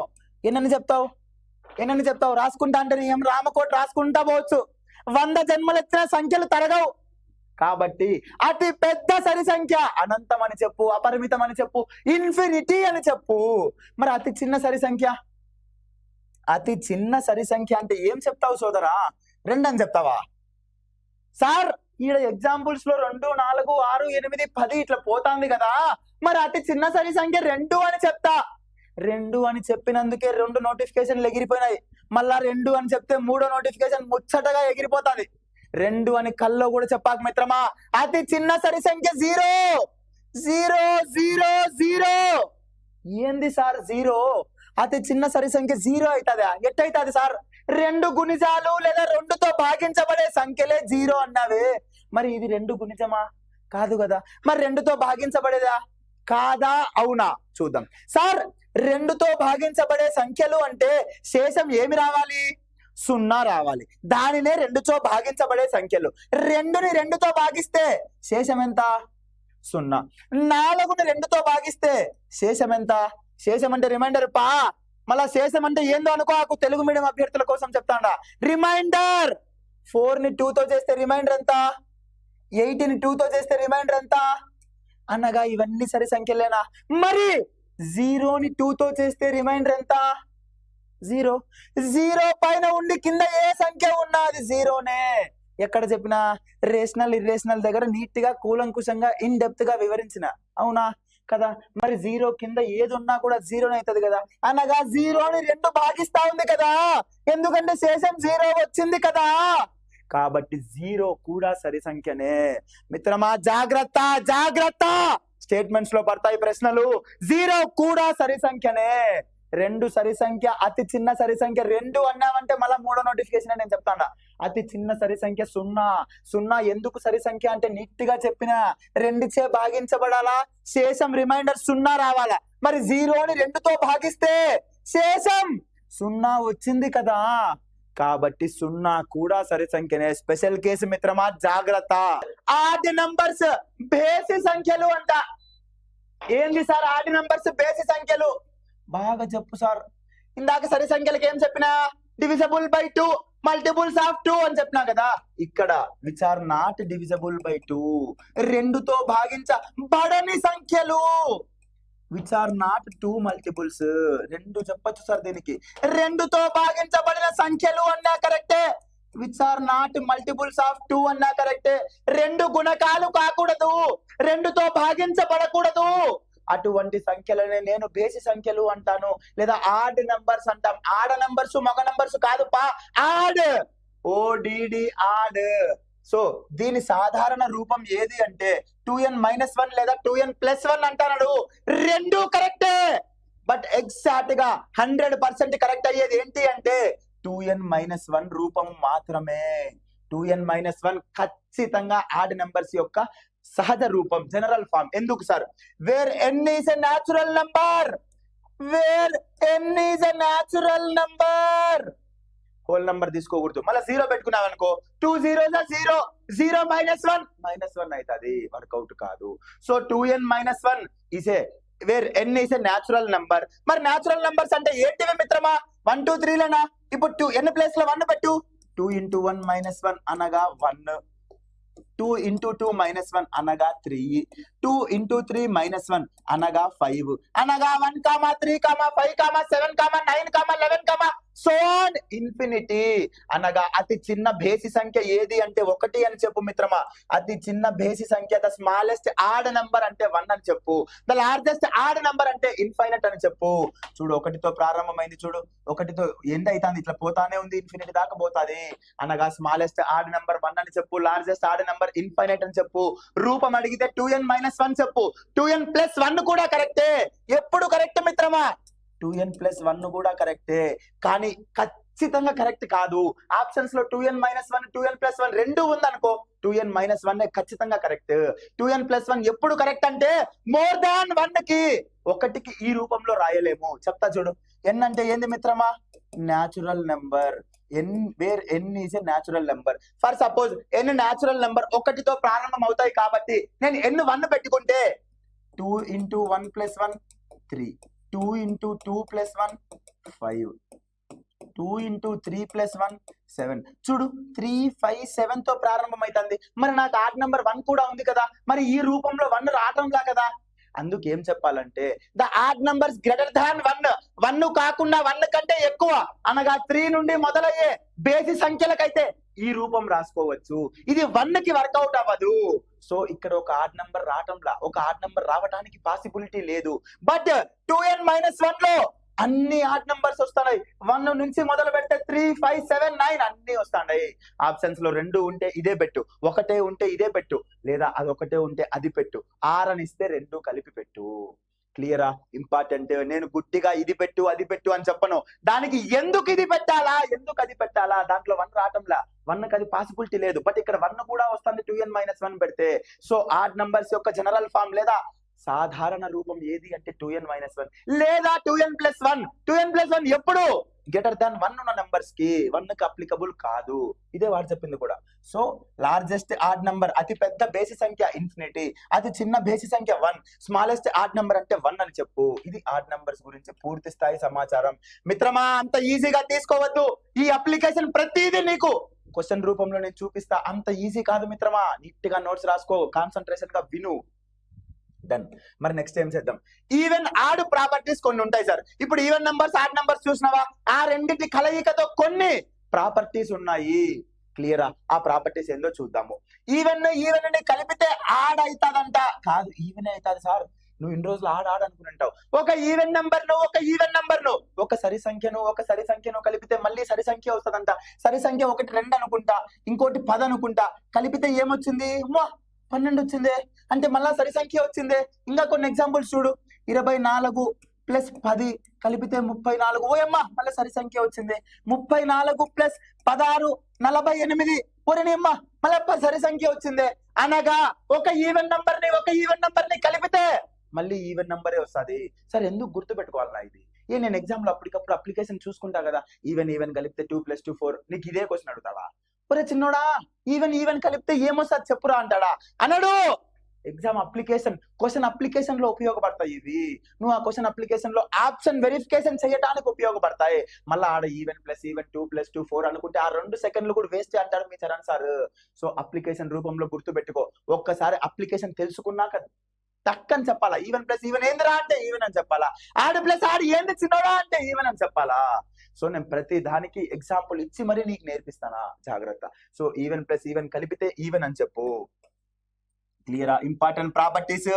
ఎన్నని చెప్తావు? రాసుకుంటా అంటే ఏం రామకోట రాసుకుంటా పోవచ్చు. 100 జన్మలెత్తిన సంఖ్యలు తరగవు. కాబట్టి అతి పెద్ద సరి సంఖ్య అనంతం అని చెప్పు, అపరిమితం అని చెప్పు, ఇన్ఫినిటీ అని చెప్పు. మరి అతి చిన్న సరి సంఖ్య, అతి చిన్న సరి సంఖ్య అంటే ఏం చెప్తావు సోదరా? 2 అని చెప్తావా? సార్ ఈడ ఎగ్జాంపుల్స్ లో 2, 4, 6, 8, 10 ఇట్లా పోతాంది కదా, మరి అతి చిన్న సరి సంఖ్య 2 అని చెప్తా. 2 అని చెప్పినందుకే 2 నోటిఫికేషన్లు ఎగిరిపోయినాయి. మళ్ళా 2 అని చెప్తే 3వ నోటిఫికేషన్ ముచ్చటగా ఎగిరిపోతాది. 2 అని కల్లో కూడా చెప్పాక మిత్రమా, అతి చిన్న సరి సంఖ్య 0. 0 0 0. ఏంది సార్ 0? అతి చిన్న సరి సంఖ్య 0 అవుతుందా? ఎట్టయితుంది సార్? 2 గుణిజాలు లేదా 2తో భాగించబడే సంఖ్యలే 0 అన్నావే, మరి ఇది 2 గుణిజమా? కాదు కదా. మరి 2తో భాగించబడేదా? కాదా అవునా చూద్దాం. సార్ 2తో భాగించబడే సంఖ్యలు అంటే శేషం ఏమి రావాలి? 0 రావాలి. దానినే 2తో భాగించబడే సంఖ్యలు. 2ని 2తో భాగిస్తే శేషం ఎంత? 0. 4ని 2తో భాగిస్తే శేషం ఎంత? శేషం అంటే రిమైండర్ పా. మళ్ళా శేషం అంటే ఏందో అనుకో, తెలుగు మీడియం అభ్యర్థుల కోసం చెప్తాడా. రిమైండర్. 4ని 2తో చేస్తే రిమైండర్ ఎంత? 8ని 2తో చేస్తే రిమైండర్ ఎంత? అనగా ఇవన్నీ సరి సంఖ్యలేనా? మరి 0ని 2తో చేస్తే రిమైండర్ ఎంత? 0. 0 పైన ఉండి కింద ఏ సంఖ్య ఉన్నా అది 0నే. ఎక్కడ చెప్పినా రేషనల్ ఇర్రేషనల్ దగ్గర నీట్ గా కూలంకుషంగా ఇన్ డెప్త్ గా వివరించిన, అవునా కదా. మరి 0 కింద ఏది ఉన్నా కూడా 0నే అవుతుంది కదా. అనగా 0ని 2 భాగిస్తా ఉంది కదా, ఎందుకంటే శేషం 0 వచ్చింది కదా. కాబట్టి 0 కూడా సరి సంఖ్యనే. మిత్రమా జాగ్రత్త జాగ్రత్త, స్టేట్మెంట్స్ లో పడతాయి ప్రశ్నలు. 0 కూడా సరి సంఖ్యనే. 2 సరి సంఖ్య, అతి చిన్న సరి సంఖ్య 2 అన్నామంటే మళ్ళీ 3వ నోటిఫికేషన్ నేను చెప్తాను. అతి చిన్న సరి సంఖ్య 0. 0 ఎందుకు సరి సంఖ్య అంటే నీట్ గా చెప్పిన 2చే భాగించబడాలా, శేషం రిమైండర్ 0 రావాలా. మరి 0ని 2తో భాగిస్తే శేషం 0 వచ్చింది కదా, కాబట్టి 0 కూడా సరి సంఖ్యనే. స్పెషల్ కేసు మిత్రమా జాగ్రత్త. ఆడ్ నంబర్స్ బేసి సంఖ్యలు అంట. ఏంది సార్ ఆడ్ నంబర్స్ బేసి సంఖ్యలు? బాగా చెప్పు సార్. ఇందాక సరి సంఖ్యలకు ఏం చెప్పినా? డివిజబుల్ బై 2, మల్టిపుల్స్ ఆఫ్ 2 అని చెప్పినా కదా. ఇక్కడ which are not divisible by 2, 2తో భాగించబడని సంఖ్యలు. విచ్ ఆర్ నాట్ 2 మల్టిపుల్స్, 2 చెప్పొచ్చు సార్ దీనికి. 2తో భాగించబడిన సంఖ్యలు అన్నా కరెక్టే, which are not multiples of 2 అన్నా కరెక్టే. 2 గుణకాలు కాకూడదు, 2తో భాగించబడకూడదు. అటువంటి సంఖ్యలనే నేను బేసి సంఖ్యలు అంటాను, లేదా ఆడ్ నంబర్స్ అంటాం. ఆడ నంబర్స్ మగ నంబర్స్ కాదు పా, ఆడ్. ODD add. సో దీని సాధారణ రూపం ఏది అంటే 2n-1 లేదా 2n+1 అంటాడు. 2 కరెక్టే, బట్ ఎగ్జాక్ట్ గా 100% కరెక్ట్ అయ్యేది ఏంటి అంటే 2n-1 రూపం మాత్రమే. 2n-1 ఖచ్చితంగా ఆడ్ నంబర్స్ యొక్క సహజ రూపం, జనరల్ ఫామ్. ఎందుకు sir? Where n is a natural number, where n is a natural number, whole number తీసుకోకూడదు. మళ్ళీ 0 పెట్టుకున్నావు అనుకో, 2 0s 0, 0 -1 -1 అవుతుంది, వర్కౌట్ కాదు. So 2n-1 is a where n is a natural number. మరి న్యాచురల్ నంబర్స్ అంటే ఏంటివి మిత్రమా? 1 2 3 లేనా? ఇప్పుడు n ప్లేస్ లో 1 పెట్టు. 2 × 1 - 1 అనగా 1, 2 × 2 - 1 అనగా 3, 2 × 3 - 1 అనగా 5, అనగా 1, 3, 5, 7, 9, 11, సో ఆన్ ఇన్ఫినిటీ. అనగా అతి చిన్న బేసి సంఖ్య ఏది అంటే 1 అని చెప్పు మిత్రమా. అతి చిన్న బేసి సంఖ్య, ద స్మాలెస్ట్ ఆడ్ నంబర్ అంటే 1 అని చెప్పు. ద లార్జెస్ట్ ఆడ్ నంబర్ అంటే ఇన్ఫైనట్ అని చెప్పు. చూడు 1తో ప్రారంభమైంది, చూడు 1తో ఎండ్ అవుతుంది, ఇట్లా పోతానే ఉంది, ఇన్ఫినిటీ దాకా పోతుంది. అనగా స్మాలెస్ట్ ఆడ్ నంబర్ 1 అని చెప్పు, లార్జెస్ట్ ఆడ్ నంబర్ ఇన్ఫైనైట్ అని చెప్పు. రూపం అడిగితే 2n-1 చెప్పు. 2n+1 కూడా కరెక్టే. ఎప్పుడు కరెక్ట్ మిత్రమా? 2n+1 కూడా కరెక్టే, కానీ ఖచ్చితంగా కరెక్ట్ కాదు. ఆప్షన్స్ లో 2n-1 2n+1 రెండు ఉందనుకో, 2n-1 ఖచ్చితంగా కరెక్ట్. 2n+1 ఎప్పుడు కరెక్ట్ అంటే మోర్ దాన్ 1 కి, 1కి ఈ రూపంలో రాయలేము. చెప్తా చూడు. n అంటే ఏంది మిత్రమా? Natural number. Where n is a natural number. For suppose n natural number 1తో ప్రారంభం అవుతాయి కాబట్టి నేను n1 పెట్టుకుంటే 2 × 1 + 1 3, 2 × 2 + 1 5, 2 ఇంటూ 3 ప్లస్ 1 7. చూడు 3 5 7 తో ప్రారంభమైతుంది. మరి నాకు ఆడ్ నెంబర్ 1 కూడా ఉంది కదా, మరి ఈ రూపంలో 1 రావటంలా కదా. అందుకు ఏం చెప్పాలంటే the odd numbers greater than 1, 1 కాకుండా 1 కంటే ఎక్కువ అనగా 3 నుండి మొదలయ్యే బేసి సంఖ్యలకైతే ఈ రూపం రాసుకోవచ్చు. ఇది 1 కి వర్కౌట్ అవ్వదు. సో ఇక్కడ ఒక ఆడ్ నంబర్ రావటంలా, ఒక ఆడ్ నంబర్ రావడానికి పాసిబిలిటీ లేదు. బట్ 2n-1 లో అన్ని ఆడ్ నంబర్స్ వస్తున్నాయి. 1 నుంచి మొదలు పెడితే 3 5 7 9 అన్ని వస్తున్నాయి. ఆప్షన్స్ లో 2 ఉంటే ఇదే పెట్టు, 1 ఉంటే ఇదే పెట్టు, లేదా అది 1 ఉంటే అది పెట్టు, 6 అని ఇస్తే 2 కలిపి పెట్టు. క్లియరా? ఇంపార్టెంట్. నేను గుడ్డిగా ఇది పెట్టు అది పెట్టు అని చెప్పను. దానికి ఎందుకు ఇది పెట్టాలా, ఎందుకు అది పెట్టాలా, దాంట్లో 1 రావటంలా, 1కి అది పాసిబిలిటీ లేదు. బట్ ఇక్కడ 1 కూడా వస్తుంది 2n-1 పెడితే. సో ఆడ్ నంబర్స్ యొక్క జనరల్ ఫామ్ లేదా సాధారణ రూపం ఏది అంటే 2n-1 లేదా 2n+1. 2n+1 ఎప్పుడు గ్రేటర్ దాన్ 1 ఉన్న నంబర్స్ కి 1 కి అప్లికబుల్ కాదు. ఇదే వాడు చెప్పింది కూడా. సో లార్జెస్ట్ ఆడ్ నంబర్, అతి పెద్ద బేసి సంఖ్య ఇన్ఫినిటీ, అతి చిన్న బేసి సంఖ్య 1, స్మాలెస్ట్ ఆడ్ నంబర్ అంటే 1 అని చెప్పు. ఇది ఆడ్ నంబర్స్ గురించి పూర్తి స్థాయి సమాచారం. మిత్రమా, అంత ఈజీగా తీసుకోవద్దు. ఈ అప్లికేషన్ ప్రతిదీ నీకు క్వశ్చన్ రూపంలో నేను చూపిస్తా. అంత ఈజీ కాదు మిత్రమా. నీట్ గా నోట్స్ రాసుకో, కాన్సన్ట్రేషన్ గా విను. డన్. మరి నెక్స్ట్ ఏం చేద్దాం? ఈవెన్ ఆడ్ ప్రాపర్టీస్ కొన్ని ఉంటాయి సార్. ఇప్పుడు ఈవెన్ నంబర్స్ ఆడ్ నంబర్స్ చూసినావా, ఆ రెండింటి కలయికతో కొన్ని ప్రాపర్టీస్ ఉన్నాయి. క్లియరా? ఆ ప్రాపర్టీస్ ఏందో చూద్దాము. ఈవెన్ ని కలిపితే ఆడ్ అవుతాదంట. కాదు, ఈవెన్ అవుతుంది సార్. నువ్వు ఇన్ని రోజులు ఆడ్ అనుకుంటావు. ఒక ఈవెన్ నంబర్ ను ఒక సరి సంఖ్యను కలిపితే మళ్ళీ సరి సంఖ్య వస్తుందంట. సరి సంఖ్య 1 2 అనుకుంటా, ఇంకోటి 10 అనుకుంటా, కలిపితే ఏమొచ్చింది? 12 వచ్చిందే, అంటే మళ్ళా సరి సంఖ్య వచ్చిందే. ఇంకా కొన్ని ఎగ్జాంపుల్స్ చూడు. 24 + 10 కలిపితే 34. ఓయమ్మ, మళ్ళీ సరి సంఖ్య వచ్చింది. 34 + 16 48. ఓరేనమ్మ, మళ్ళీ సరి సంఖ్య వచ్చింది. అనగా ఒక ఈవెన్ నంబర్ ని కలిపితే మళ్ళీ ఈవెన్ నంబరే వస్తుంది. సరే, ఎందుకు గుర్తు పెట్టుకోవాలన్నా ఇది? నేను ఎగ్జామ్ లో అప్పటికప్పుడు అప్లికేషన్ చూసుకుంటా కదా. ఈవెన్ కలిపితే 2 + 2 4. నీకు ఇదే క్వశ్చన్ అడుగుతావా? ఒరే చిన్నోడా, ఈవెన్ కలిపితే ఏమొస్తుంది చెప్పురా అంటాడా? అనడు. ఎగ్జామ్ అప్లికేషన్, క్వశ్చన్ అప్లికేషన్ లో ఉపయోగపడతాయి ఇవి. నువ్వు ఆ క్వశ్చన్ అప్లికేషన్ లో ఆప్షన్ వెరిఫికేషన్ చేయడానికి ఉపయోగపడతాయి. మళ్ళీ ఆడ ఈవెన్ 2 + 2 4 అనుకుంటే ఆ 2 సెకండ్లు కూడా వేస్ట్ అంటాడు మీ చరణ్ సార్. సో అప్లికేషన్ రూపంలో గుర్తు పెట్టుకో. ఒక్కసారి అప్లికేషన్ తెలుసుకున్నాక టక్కని చెప్పాలా. ఈవెన్ ఏందిరా అంటే ఈవెన్ అని చెప్పాలా. ఆడ్ ప్లస్ ఆడ్ ఏంది చిన్నోడా అంటే ఈవెన్ అని చెప్పాలా. సో నేను ప్రతి దానికి ఎగ్జాంపుల్ ఇచ్చి మరీ నీకు నేర్పిస్తానా, జాగ్రత్త. సో ఈవెన్ కలిపితే ఈవెన్ అని చెప్పు. క్లియరా? ఇంపార్టెంట్ ప్రాపర్టీస్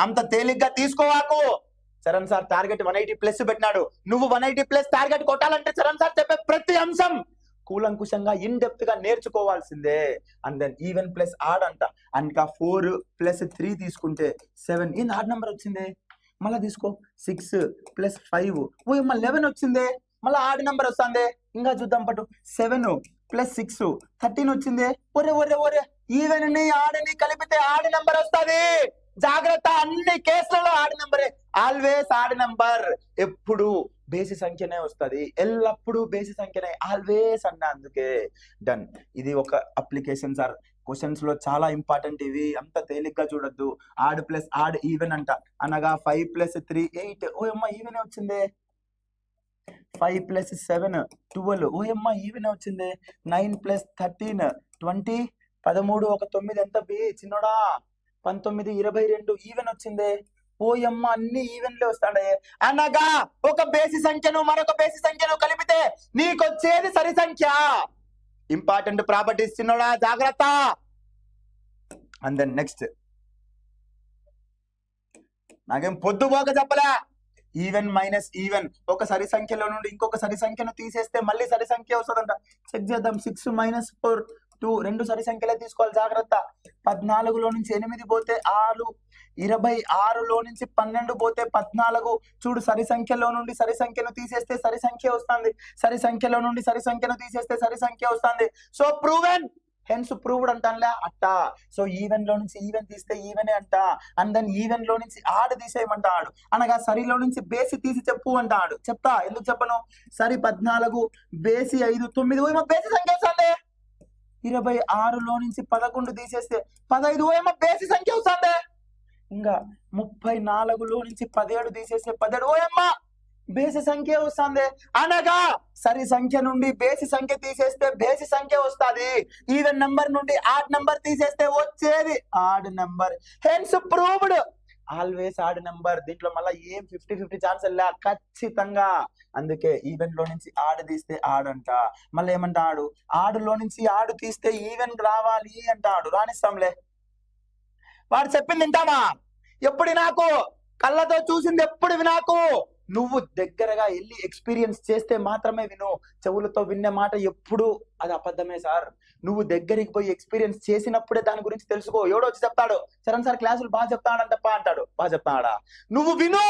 అంత తేలిగ్గా తీసుకోవాకు. చరణ్ సార్ టార్గెట్ 180+ పెట్టినాడు. నువ్వు 180+ టార్గెట్ కొట్టాలంటే చరణ్ సార్ చెప్పే ప్రతి అంశం కూలంకుషంగా ఇన్ డెప్త్ గా నేర్చుకోవాల్సిందే. And then even plus odd అంట. ఇంకా 4 + 3 తీసుకుంటే 7. ఏంది ఆడ్ నెంబర్ వచ్చిందే? మళ్ళా తీసుకో. 6 + 5. ఓ 11 వచ్చిందే. మళ్ళీ ఆడ్ నెంబర్ వస్తుంది. ఇంకా చూద్దాం పట్టు. 7 + 6 13 వచ్చిందే. ఒరే ఈవెన్ ని ఆడ్ ని కలిపితే ఆడ్ నెంబర్ వస్తుంది. జాగ్రత్త, అన్ని కేసులలో ఆడ్ నెంబరే. Always odd number. ఎప్పుడు బేసి సంఖ్యనే వస్తుంది, ఎల్లప్పుడూ బేసి సంఖ్యనే. ఆల్వేస్ అన్న, అందుకే. డన్. ఇది ఒక అప్లికేషన్ సార్. క్వశ్చన్స్ లో చాలా ఇంపార్టెంట్ ఇవి. అంత తేలిగ్గా చూడొద్దు. ఆడ్ ప్లస్ ఆడ్ ఈవెన్ అంట. అనగా 5 + 3 8. ఓయమ్మ ఈవెన్ వచ్చిందే. 5 + 7 12. ఓయమ్మ ఈవెన్ వచ్చిందే. 9 + 13 20. 13 ఒక 9 ఎంత బి చిన్నోడా? 19 22. ఈవెన్ వచ్చిందే. ఓయమ్మ అన్ని ఈవెన్లే వస్తాడే. అనగా ఒక బేసి సంఖ్యను మరొక బేసి సంఖ్యను కలిపితే నీకొచ్చేది సరి సంఖ్య. ఇంపార్టెంట్ ప్రాపర్టీస్ చిన్నోడా, జాగ్రత్త. అండ్ దెన్ నెక్స్ట్, నాకేం పొద్దుపోక చెప్పలే. Even minus even. ఒక సరి సంఖ్యలో నుండి ఇంకొక సరి సంఖ్యను తీసేస్తే మళ్ళీ సరి సంఖ్య వస్తుందంట. చెక్ చేద్దాం. 6 - 4 2. 2 సరి సంఖ్యలే తీసుకోవాలి, జాగ్రత్త. 14లో నుంచి 8 పోతే 6. 26లో నుంచి 12 పోతే 14. చూడు, సరి సంఖ్యలో నుండి సరి సంఖ్యను తీసేస్తే సరి సంఖ్య వస్తుంది. సరి సంఖ్యలో నుండి సరి సంఖ్యను తీసేస్తే సరి సంఖ్య వస్తుంది. సో ప్రూవెన్, హెన్స్ ప్రూవ్డ్ అంటానులే అట్ట. సో ఈవెన్ లో నుంచి ఈవెన్ తీస్తే ఈవెనే అంట. అండ్ దెన్ ఈవెన్ లో నుంచి ఆడ్ తీసేయమంటాడు. అనగా సరిలో నుంచి బేసి తీసి చెప్పు అంటాడు. చెప్తా, ఎందుకు చెప్పను. సరి 14 బేసి 5 9. ఏమో బేసి సంఖ్య వస్తుంది. 26లో నుంచి 11 తీసేస్తే 15. ఏమో బేసి సంఖ్య వస్తుంది. ఇంకా 34లో నుంచి 17 తీసేస్తే 17. ఓయమ్మ బేసి సంఖ్య వస్తుంది. అనగా సరి సంఖ్య నుండి బేసి సంఖ్య తీసేస్తే బేసి సంఖ్య వస్తుంది. ఈవెన్ నంబర్ నుండి ఆడ్ నంబర్ తీసేస్తే వచ్చేది odd number. Hence proved always odd number. దీంట్లో మళ్ళీ ఏం 50-50 ఛాన్స్ లే, ఖచ్చితంగా. అందుకే ఈవెన్ లో నుంచి ఆడ్ తీస్తే ఆడ్ అంట. మళ్ళీ ఏమంటాడు, ఆడులో నుంచి ఆడు తీస్తే ఈవెన్ రావాలి అంటాడు. రాణిస్తాంలే. వాడు చెప్పింది వింటామా? ఎప్పుడు నాకు కళ్ళతో చూసింది ఎప్పుడు వినాకు. నువ్వు దగ్గరగా వెళ్ళి ఎక్స్పీరియన్స్ చేస్తే మాత్రమే విను. చెవులతో విన్న మాట ఎప్పుడు అది అబద్ధమే సార్. నువ్వు దగ్గరికి పోయి ఎక్స్పీరియన్స్ చేసినప్పుడే దాని గురించి తెలుసుకో. ఎవడో వచ్చి చెప్తాడు, చరణ్ సార్ క్లాసులు బాగా చెప్తాడంటప్ప అంటాడు. బాగా చెప్తాడా? నువ్వు విను.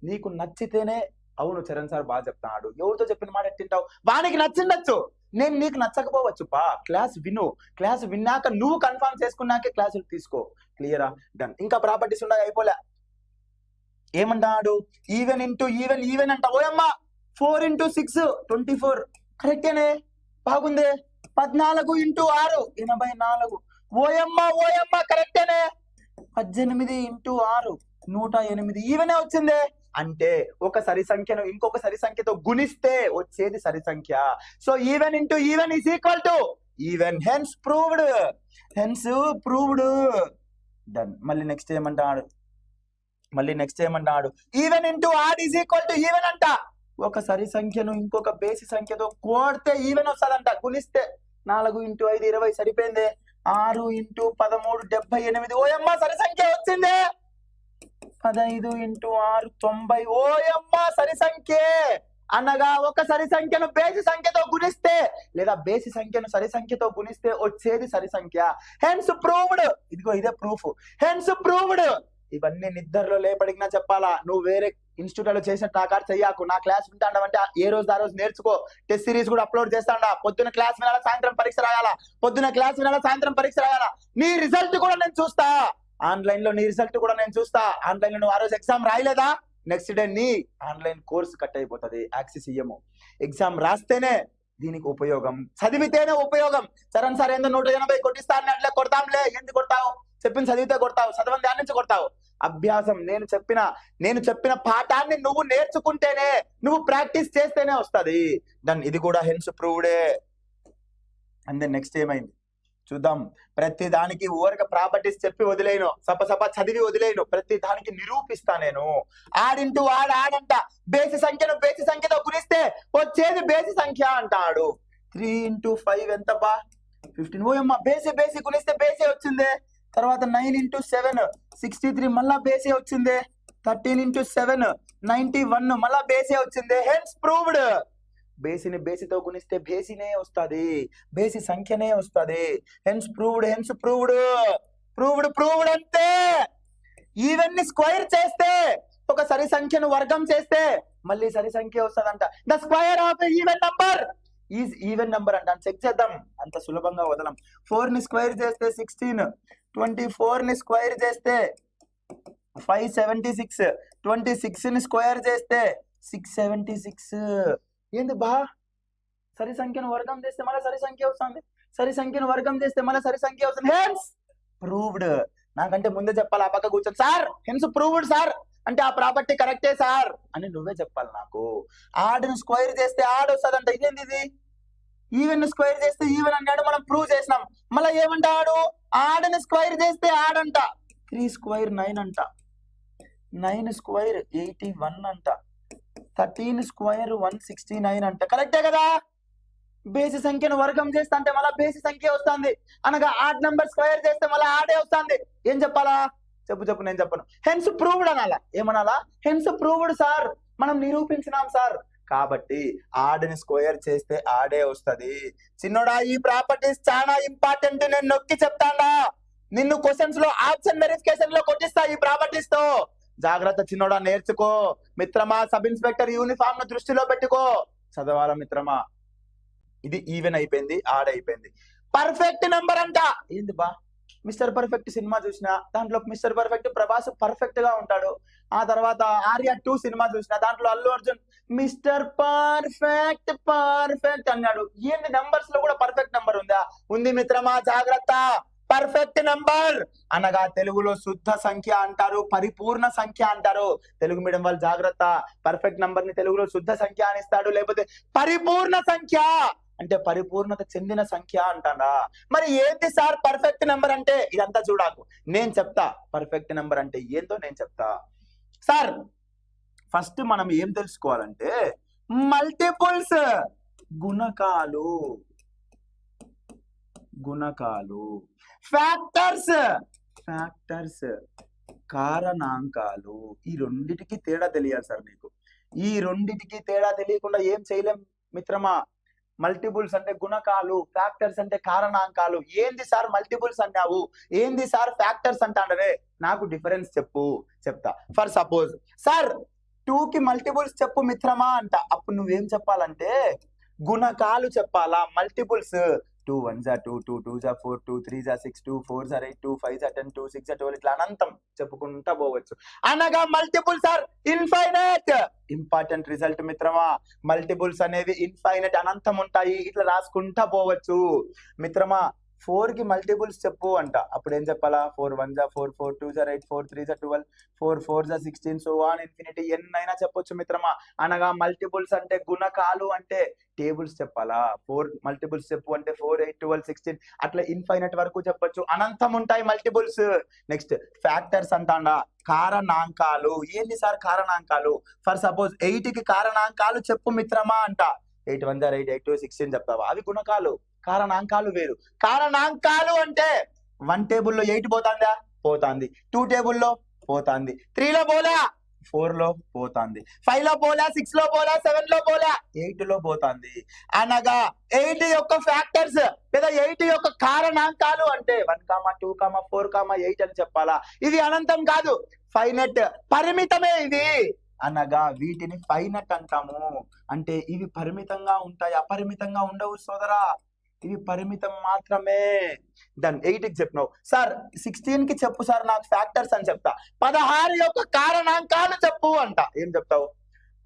నీకు నచ్చితేనే అవును చరణ్ సార్ బాగా చెప్తాడు. ఎవరితో చెప్పిన మాట ఎట్టింటావు? వానికి నచ్చిండొచ్చు, నేను నీకు నచ్చకపోవచ్చు. క్లాస్ విను. క్లాస్ విన్నాక నువ్వు కన్ఫర్మ్ చేసుకున్నాకే క్లాసులు తీసుకో. క్లియరా? డన్. ఇంకా ప్రాపర్టీస్ ఉన్నాయి, అయిపోలే. ఏమంటాడు? ఈవెన్ ఇంటూ ఈవెన్, ఈవెన్ అంట. ఓయమ్మ 4 × 6 24. కరెక్టేనే, బాగుంది. 14 × 6 84. ఓయమ్మ ఓయమ్మ కరెక్టేనే. 18 × 6 108. ఈవెనే వచ్చింది. అంటే ఒక సరి సంఖ్యను ఇంకొక సరి సంఖ్యతో గుణిస్తే వచ్చేది సరి సంఖ్య. So even into even is equal to even. Hence proved. Hence proved. Done. మళ్ళీ నెక్స్ట్ ఏమంటాడు? Even into odd is equal to even అంట. ఒక సరి సంఖ్యను ఇంకొక బేసి సంఖ్యతో కూడితే ఈవెన్ వస్తుందంట. గుణిస్తే 4 × 5 20 సరిపోయింది. 6 × 13 78. ఓయమ్మ సరి సంఖ్య వచ్చింది. 15 × 6 90. ఓయమ్మ సరి సంఖ్య. అనగా ఒక సరి సంఖ్యను బేసి సంఖ్యతో గుణిస్తే లేదా బేసి సంఖ్యను సరి సంఖ్యతో గుణిస్తే వచ్చేది సరి సంఖ్య. Hence proved. ఇదిగో ఇదే ప్రూఫ్. Hence proved. ఇవన్నీ నిద్రలో లేపడిగినా చెప్పాలా. నువ్వు వేరే ఇన్స్టిట్యూట్ లో చేసిన టాకార్ చెయ్యాకు. నా క్లాస్ వింటాండవంటే ఏ రోజు ఆ రోజు నేర్చుకో. టెస్ట్ సిరీస్ కూడా అప్లోడ్ చేస్తాడా. పొద్దున క్లాస్ వినాలా, సాయంత్రం పరీక్ష రాయాలా. పొద్దున క్లాస్ వినాలా, సాయంత్రం పరీక్ష రాయాలా. నీ రిజల్ట్ కూడా నేను చూస్తా. ఆన్లైన్ లో నీ రిజల్ట్ కూడా నేను చూస్తా. ఆన్లైన్ లో నువ్వు ఆ రోజు ఎగ్జామ్ రాయలేదా, నెక్స్ట్ డే నీ ఆన్లైన్ కోర్స్ కట్ అయిపోతుంది. యాక్సెస్ ఇయ్యము. ఎగ్జామ్ రాస్తేనే దీనికి ఉపయోగం, చదివితేనే ఉపయోగం. చరణ్ సార్ ఏందో 180 కొట్టిస్తా అన్నట్లే కొడతాంలే. ఎందుకు కొడతావు? చెప్పిన చదివితే కొడతావు, చదవని దాని నుంచి కొడతావు. అభ్యాసం. నేను చెప్పిన పాఠాన్ని నువ్వు నేర్చుకుంటేనే, నువ్వు ప్రాక్టీస్ చేస్తేనే వస్తుంది. దన్ ఇది కూడా హెన్స్ ప్రూవ్డే. అండ్ దెన్ నెక్స్ట్ ఏమైంది చూద్దాం. ప్రతి దానికి ఊరక ప్రాపర్టీస్ చెప్పి వదిలేను, సప చదివి వదిలేను. ప్రతి దానికి నిరూపిస్తా నేను. ఆడ్ ఇంటూ ఆడంట. బేసి సంఖ్యను బేసి సంఖ్యతో గుణిస్తే వచ్చేది బేసి సంఖ్య అంటాడు. 3 × 5 ఎంత బా? 15. ఓయమ్మ బేసి గుణిస్తే బేసే వచ్చింది. తర్వాత 9 × 7 63. మళ్ళా బేసే వచ్చింది. 13 × 7 91. మళ్ళా బేసే వచ్చింది. Hence proved. బేసిని బేసితో గుణిస్తే బేసినే వస్తుంది, బేసి సంఖ్యనే వస్తుంది. Hence proved. Hence proved. Proved అంటే ఈవెన్ ని స్క్వేర్ చేస్తే, ఒక సరి సంఖ్యను వర్గం చేస్తే మళ్ళీ సరి సంఖ్య వస్తుందంట. The square of even number is even number అంట. చెక్ చేద్దాం, అంత సులభంగా వదలం. 4 ని స్క్వేర్ చేస్తే 16, 24 ని స్క్వేర్ చేస్తే 576, 26 ని స్క్వేర్ చేస్తే 676. ఏంది బా? సరి సంఖ్యను వర్గం చేస్తే మళ్ళీ సరి సంఖ్య వస్తుంది, సరి సంఖ్యను వర్గం చేస్తే మళ్ళీ సరి సంఖ్య వస్తుంది. Hence proved. నాకంటే ముందే చెప్పాలి. ఆ పక్క కూర్చొని సార్ హెన్స్ ప్రూవ్డ్ సార్ అంటే ఆ ప్రాపర్టీ కరెక్టే సార్ అని నువ్వే చెప్పాలి నాకు. ఆడ్ని స్క్వేర్ చేస్తే ఆడ్ వస్తుందంట. ఇదేంది ఇది? ఈవెన్ స్క్వేర్ చేస్తే ఈవెన్ అన్నాడు, మనం ప్రూవ్ చేసినాం. మళ్ళీ ఏమంటాడు? ఆడ్ని స్క్వేర్ చేస్తే ఆడ్ అంట. 3 స్క్వేర్ 9 అంట. 9 స్క్వేర్ 81 అంట. 13 స్క్వేర్ 169 అంట. కరెక్టే కదా? బేసి సంఖ్యను వర్గం చేస్తే అంటే మళ్ళీ బేసి సంఖ్య వస్తుంది. అనగా ఆడ్ నంబర్ స్క్వేర్ చేస్తే మళ్ళీ ఆడే వస్తుంది. ఏం చెప్పాలా? చెప్పు నేను చెప్పను. హెన్స్ ప్రూవ్డ్ అనాలా. ఏమనాలా? హెన్స్ ప్రూవ్డ్ సార్, మనం నిరూపించినాం సార్. కాబట్టి ఆడ్ని స్క్వేర్ చేస్తే ఆడే వస్తుంది. చిన్నోడా, ఈ ప్రాపర్టీస్ చాలా ఇంపార్టెంట్. నేను నొక్కి చెప్తాడా, నిన్ను క్వశ్చన్స్ లో ఆప్షన్ వెరిఫికేషన్ లో కొట్టిస్తా ఈ ప్రాపర్టీస్ తో. జాగ్రత్త చిన్నోడా, నేర్చుకో మిత్రమా. సబ్ ఇన్స్పెక్టర్ యూనిఫామ్ ను దృష్టిలో పెట్టుకో. చదవాలా మిత్రమా. ఇది ఈవెన్ అయిపోయింది, ఆడ్ అయిపోయింది. పర్ఫెక్ట్ నెంబర్ అంట. ఏంది బా? మిస్టర్ పర్ఫెక్ట్ సినిమా చూసిన, దాంట్లో మిస్టర్ పర్ఫెక్ట్ ప్రభాస్ పర్ఫెక్ట్ గా ఉంటాడు. ఆ తర్వాత ఆర్య 2 సినిమా చూసిన, దాంట్లో అల్లు అర్జున్ మిస్టర్ పర్ఫెక్ట్ అన్నాడు. ఏంది నంబర్స్ లో కూడా పర్ఫెక్ట్ నెంబర్ ఉందా? ఉంది మిత్రమా, జాగ్రత్త. పర్ఫెక్ట్ నంబర్ అనగా తెలుగులో శుద్ధ సంఖ్య అంటారు, పరిపూర్ణ సంఖ్య అంటారు. తెలుగు మీడియం వాళ్ళు జాగ్రత్త, పర్ఫెక్ట్ నంబర్ ని తెలుగులో శుద్ధ సంఖ్య అని ఇస్తాడు, లేకపోతే పరిపూర్ణ సంఖ్య అంటే పరిపూర్ణత చెందిన సంఖ్య అంటాడా. మరి ఏంటి సార్ పర్ఫెక్ట్ నెంబర్ అంటే? ఇదంతా చూడాకు, నేను చెప్తా పర్ఫెక్ట్ నెంబర్ అంటే ఏందో నేను చెప్తా. సార్ ఫస్ట్ మనం ఏం తెలుసుకోవాలంటే మల్టిపుల్స్ గుణకాలు, ఫ్యాక్టర్స్ కారణాంకాలు. ఈ రెండిటికి తేడా తెలియాలి సార్ నీకు. ఈ రెండిటికి తేడా తెలియకుండా ఏం చేయలేం మిత్రమా. మల్టిపుల్స్ అంటే గుణకాలు, ఫ్యాక్టర్స్ అంటే కారణాంకాలు. ఏంది సార్ మల్టిపుల్స్ అన్నావు, ఏంది సార్ ఫ్యాక్టర్స్ అంటాడవే, నాకు డిఫరెన్స్ చెప్తా. ఫర్ సపోజ్ సార్ 2 కి మల్టిపుల్స్ చెప్పు మిత్రమా అంట. అప్పుడు నువ్వేం చెప్పాలంటే గుణకాలు చెప్పాలా. మల్టిపుల్స్ 2 1 2 2 2 4 2 3 6 2 4 8 2 5 10 2 6 12 ఇట్లా అనంతం చెప్పుకుంటా పోవచ్చు. అనగా multiples are infinite. Important result మిత్రమా, మల్టిపుల్స్ అనేవి ఇన్ఫైనైట్ అనంతం ఉంటాయి, ఇట్లా రాసుకుంటా పోవచ్చు మిత్రమా. 4 కి మల్టిపుల్స్ చెప్పు అంట. అప్పుడు ఏం చెప్పాలా? 4 1 4 4 2 8 4 3 12 4 4 16 సో ఆన్ ఇన్ఫినిటీ ఎన్నైనా చెప్పొచ్చు మిత్రమా. అనగా మల్టిపుల్స్ అంటే గుణకాలు అంటే టేబుల్స్ చెప్పాలా. 4 మల్టిపుల్స్ చెప్పు అంటే 4 8 12 16 అట్లా ఇన్ఫైనైట్ వరకు చెప్పొచ్చు, అనంతం ఉంటాయి మల్టిపుల్స్. నెక్స్ట్ ఫ్యాక్టర్స్ అంటాడా, కారణాంకాలు. ఏంటి సార్ కారణాంకాలు? ఫర్ సపోజ్ 8 కి కారణాంకాలు చెప్పు మిత్రమా అంట. 8 1 8 8 2 16 చెప్తావా? అవి గుణకాలు. కారణాంకాలు వేరు. కారణాంకాలు అంటే 1 టేబుల్లో 8 పోతాందా? పోతాంది. 2 టేబుల్లో పోతాంది. 3 లో పోలా, 4 లో పోతాంది. 5 లో పోలా, 6 లో పోలా, 7 లో పోలా, 8 లో పోతాంది. అనగా 8 యొక్క ఫ్యాక్టర్స్ లేదా 8 యొక్క కారణాంకాలు అంటే 1 2 4 8 అని చెప్పాలా. ఇది అనంతం కాదు, ఫైనట్, పరిమితమే ఇది. అనగా వీటిని ఫైనట్ అంటాము. అంటే ఇవి పరిమితంగా ఉంటాయి, అపరిమితంగా ఉండవు సోదరా, ఇవి పరిమితం మాత్రమే. దెన్ 8 కి చెప్పినావు సార్, 16 కి చెప్పు సార్ నాకు ఫ్యాక్టర్స్ అని చెప్తా. 16 యొక్క కారణాంకాలు చెప్పు అంట. ఏం చెప్తావు?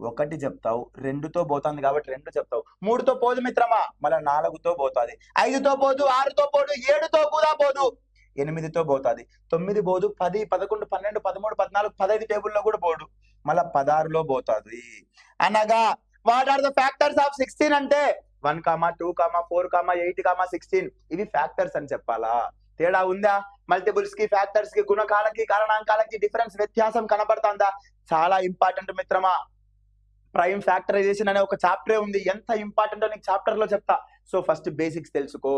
1 చెప్తావు, 2తో పోతుంది కాబట్టి 2 చెప్తావు. 3తో పోదు మిత్రమా, మళ్ళీ 4తో పోతుంది, 5తో పోదు, 6తో పోదు, 7తో కూడా పోదు, 8తో పోతుంది, 9 పోదు, 10 11 12 13 14 15 టేబుల్లో కూడా పోడు, మళ్ళా 16లో పోతుంది. అనగా what are the factors of 16 అంటే 1 2 4 8 16 ఇవి ఫ్యాక్టర్స్ అని చెప్పాలా. తేడా ఉందా? మల్టిపుల్స్ కి, ఫ్యాక్టర్స్ కి, గుణకాలకి, కారణాంకాలకి డిఫరెన్స్, వ్యత్యాసం కనబడుతుందా? చాలా ఇంపార్టెంట్ మిత్రమా. ప్రైమ్ ఫ్యాక్టరైజేషన్ అనే ఒక చాప్టరే ఉంది, ఎంత ఇంపార్టెంట్ నీకు చాప్టర్ లో చెప్తా. సో ఫస్ట్ బేసిక్స్ తెలుసుకో,